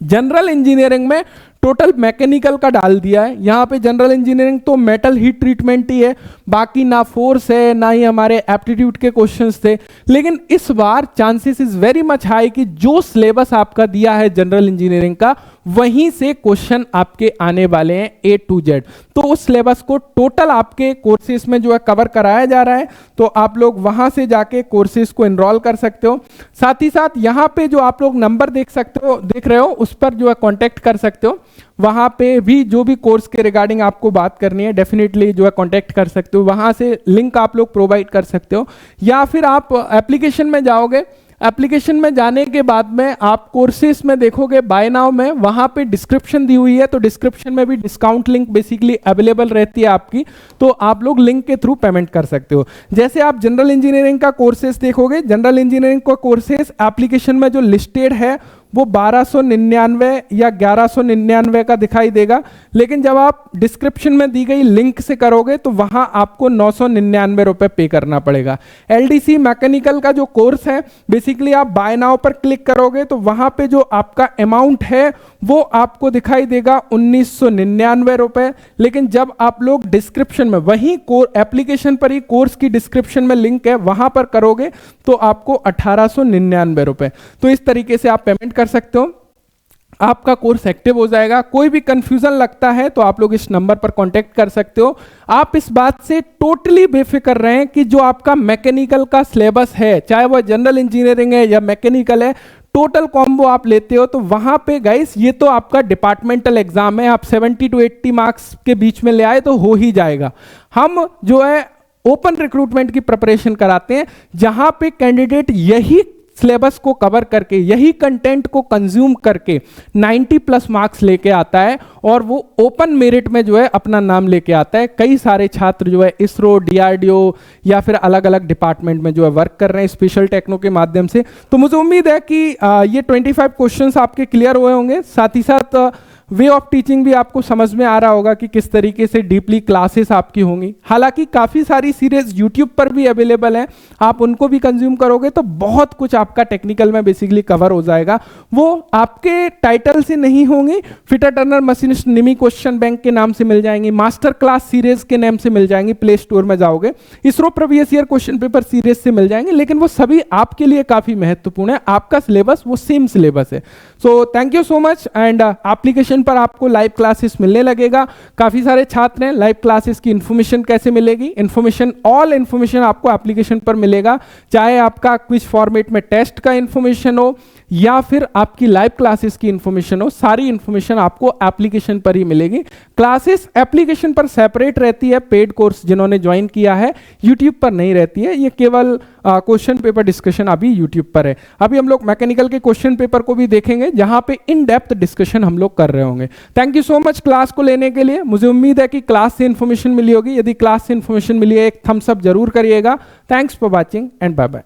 जनरल इंजीनियरिंग में टोटल मैकेनिकल का डाल दिया है। यहां पे जनरल इंजीनियरिंग तो मेटल हीट ट्रीटमेंट ही है, बाकी ना फोर्स है ना ही हमारे एप्टीट्यूड के क्वेश्चंस थे। लेकिन इस बार chances is very much high कि जो सिलेबस आपका दिया है जनरल इंजीनियरिंग का वहीं से क्वेश्चन आपके आने वाले हैं A to Z। तो उस सिलेबस को टोटल आपके कोर्सेज में जो है कवर कराया जा रहा है, तो आप लोग वहां से जाके कोर्सेज को एनरोल कर सकते हो। साथ ही साथ यहाँ पे जो आप लोग नंबर देख रहे हो उस पर जो है कॉन्टेक्ट कर सकते हो। वहां पे भी जो भी कोर्स के रिगार्डिंग आपको बात करनी है डेफिनेटली जो है कांटेक्ट कर सकते हो, वहां से लिंक आप लोग प्रोवाइड कर सकते हो, या फिर आप एप्लीकेशन में जाओगे, एप्लीकेशन में जाने के बाद में आप कोर्सेस में देखोगे बाय नाउ में वहां पे डिस्क्रिप्शन दी हुई है, तो डिस्क्रिप्शन में भी डिस्काउंट लिंक बेसिकली अवेलेबल रहती है आपकी, तो आप लोग लिंक के थ्रू पेमेंट कर सकते हो। जैसे आप जनरल इंजीनियरिंग का कोर्सेस देखोगे, जनरल इंजीनियरिंग का कोर्सेस एप्लीकेशन में जो लिस्टेड है वो 1299 या 1199 का दिखाई देगा, लेकिन जब आप डिस्क्रिप्शन में दी गई लिंक से करोगे तो वहां आपको 999 रुपए पे करना पड़ेगा। एलडीसी मैकेनिकल का जो कोर्स है बेसिकली आप बाय नाउ पर क्लिक करोगे तो वहां पे जो आपका अमाउंट है वो आपको दिखाई देगा 1999 रुपए, लेकिन जब आप लोग डिस्क्रिप्शन में वही एप्लीकेशन पर ही कोर्स की डिस्क्रिप्शन में लिंक है वहां पर करोगे तो आपको 1899 रुपए। तो इस तरीके से आप पेमेंट कर सकते हो, आपका कोर्स एक्टिव हो जाएगा। कोई भी कंफ्यूजन लगता है तो आप लोग इस नंबर पर कांटेक्ट कर सकते हो। आप इस बात से टोटली बेफिक्र रहें कि जो आपका मैकेनिकल का सिलेबस है, चाहे वह जनरल इंजीनियरिंग है या मैकेनिकल है, टोटल कॉम्बो आप लेते हो तो वहां पे गाइस ये तो आपका डिपार्टमेंटल एग्जाम है, आप 70 to 80 मार्क्स के बीच में ले आए तो हो ही जाएगा। हम जो है ओपन रिक्रूटमेंट की प्रिपरेशन कराते हैं जहां पे कैंडिडेट यही सिलेबस को कवर करके, यही कंटेंट को कंज्यूम करके 90 प्लस मार्क्स लेके आता है और वो ओपन मेरिट में जो है अपना नाम लेके आता है। कई सारे छात्र जो है इसरो, डीआरडीओ या फिर अलग अलग डिपार्टमेंट में जो है वर्क कर रहे हैं स्पेशल टेक्नो के माध्यम से। तो मुझे उम्मीद है कि ये 25 क्वेश्चंस आपके क्लियर हुए होंगे, साथ ही साथ वे ऑफ टीचिंग भी आपको समझ में आ रहा होगा कि किस तरीके से डीपली क्लासेस आपकी होंगी। हालांकि काफ़ी सारी सीरीज यूट्यूब पर भी अवेलेबल हैं, आप उनको भी कंज्यूम करोगे तो बहुत कुछ आपका टेक्निकल में बेसिकली कवर हो जाएगा। वो आपके टाइटल से नहीं होंगी, फिटर टर्नर मशीनिस्ट निमी क्वेश्चन बैंक के नाम से मिल जाएंगी, मास्टर क्लास सीरीज के नाम से मिल जाएंगी, प्ले स्टोर में जाओगे ISRO previous year question paper series से मिल जाएंगे, लेकिन वो सभी आपके लिए काफ़ी महत्वपूर्ण है। आपका सिलेबस वो सेम सिलेबस है। So thank you so much. And application पर आपको लाइव क्लासेस मिलने लगेगा। काफी सारे छात्र हैं, लाइव क्लासेस की इंफॉर्मेशन कैसे मिलेगी? इंफॉर्मेशन, ऑल इंफॉर्मेशन आपको एप्लीकेशन पर मिलेगा, चाहे आपका क्विज फॉर्मेट में टेस्ट का इंफॉर्मेशन हो या फिर आपकी लाइव क्लासेस की इंफॉर्मेशन हो, सारी इंफॉर्मेशन आपको एप्लीकेशन पर ही मिलेगी। क्लासेस एप्लीकेशन पर सेपरेट रहती है, पेड कोर्स जिन्होंने ज्वाइन किया है, यूट्यूब पर नहीं रहती है। ये केवल क्वेश्चन पेपर डिस्कशन अभी यूट्यूब पर है। अभी हम लोग मैकेनिकल के क्वेश्चन पेपर को भी देखेंगे जहां पे इन डेप्थ डिस्कशन हम लोग कर रहे होंगे। Thank you so much class को लेने के लिए। मुझे उम्मीद है कि क्लास से इंफॉर्मेशन मिली होगी। यदि क्लास से इंफॉर्मेशन मिली है एक थम्स अप जरूर करिएगा। Thanks for watching and bye bye.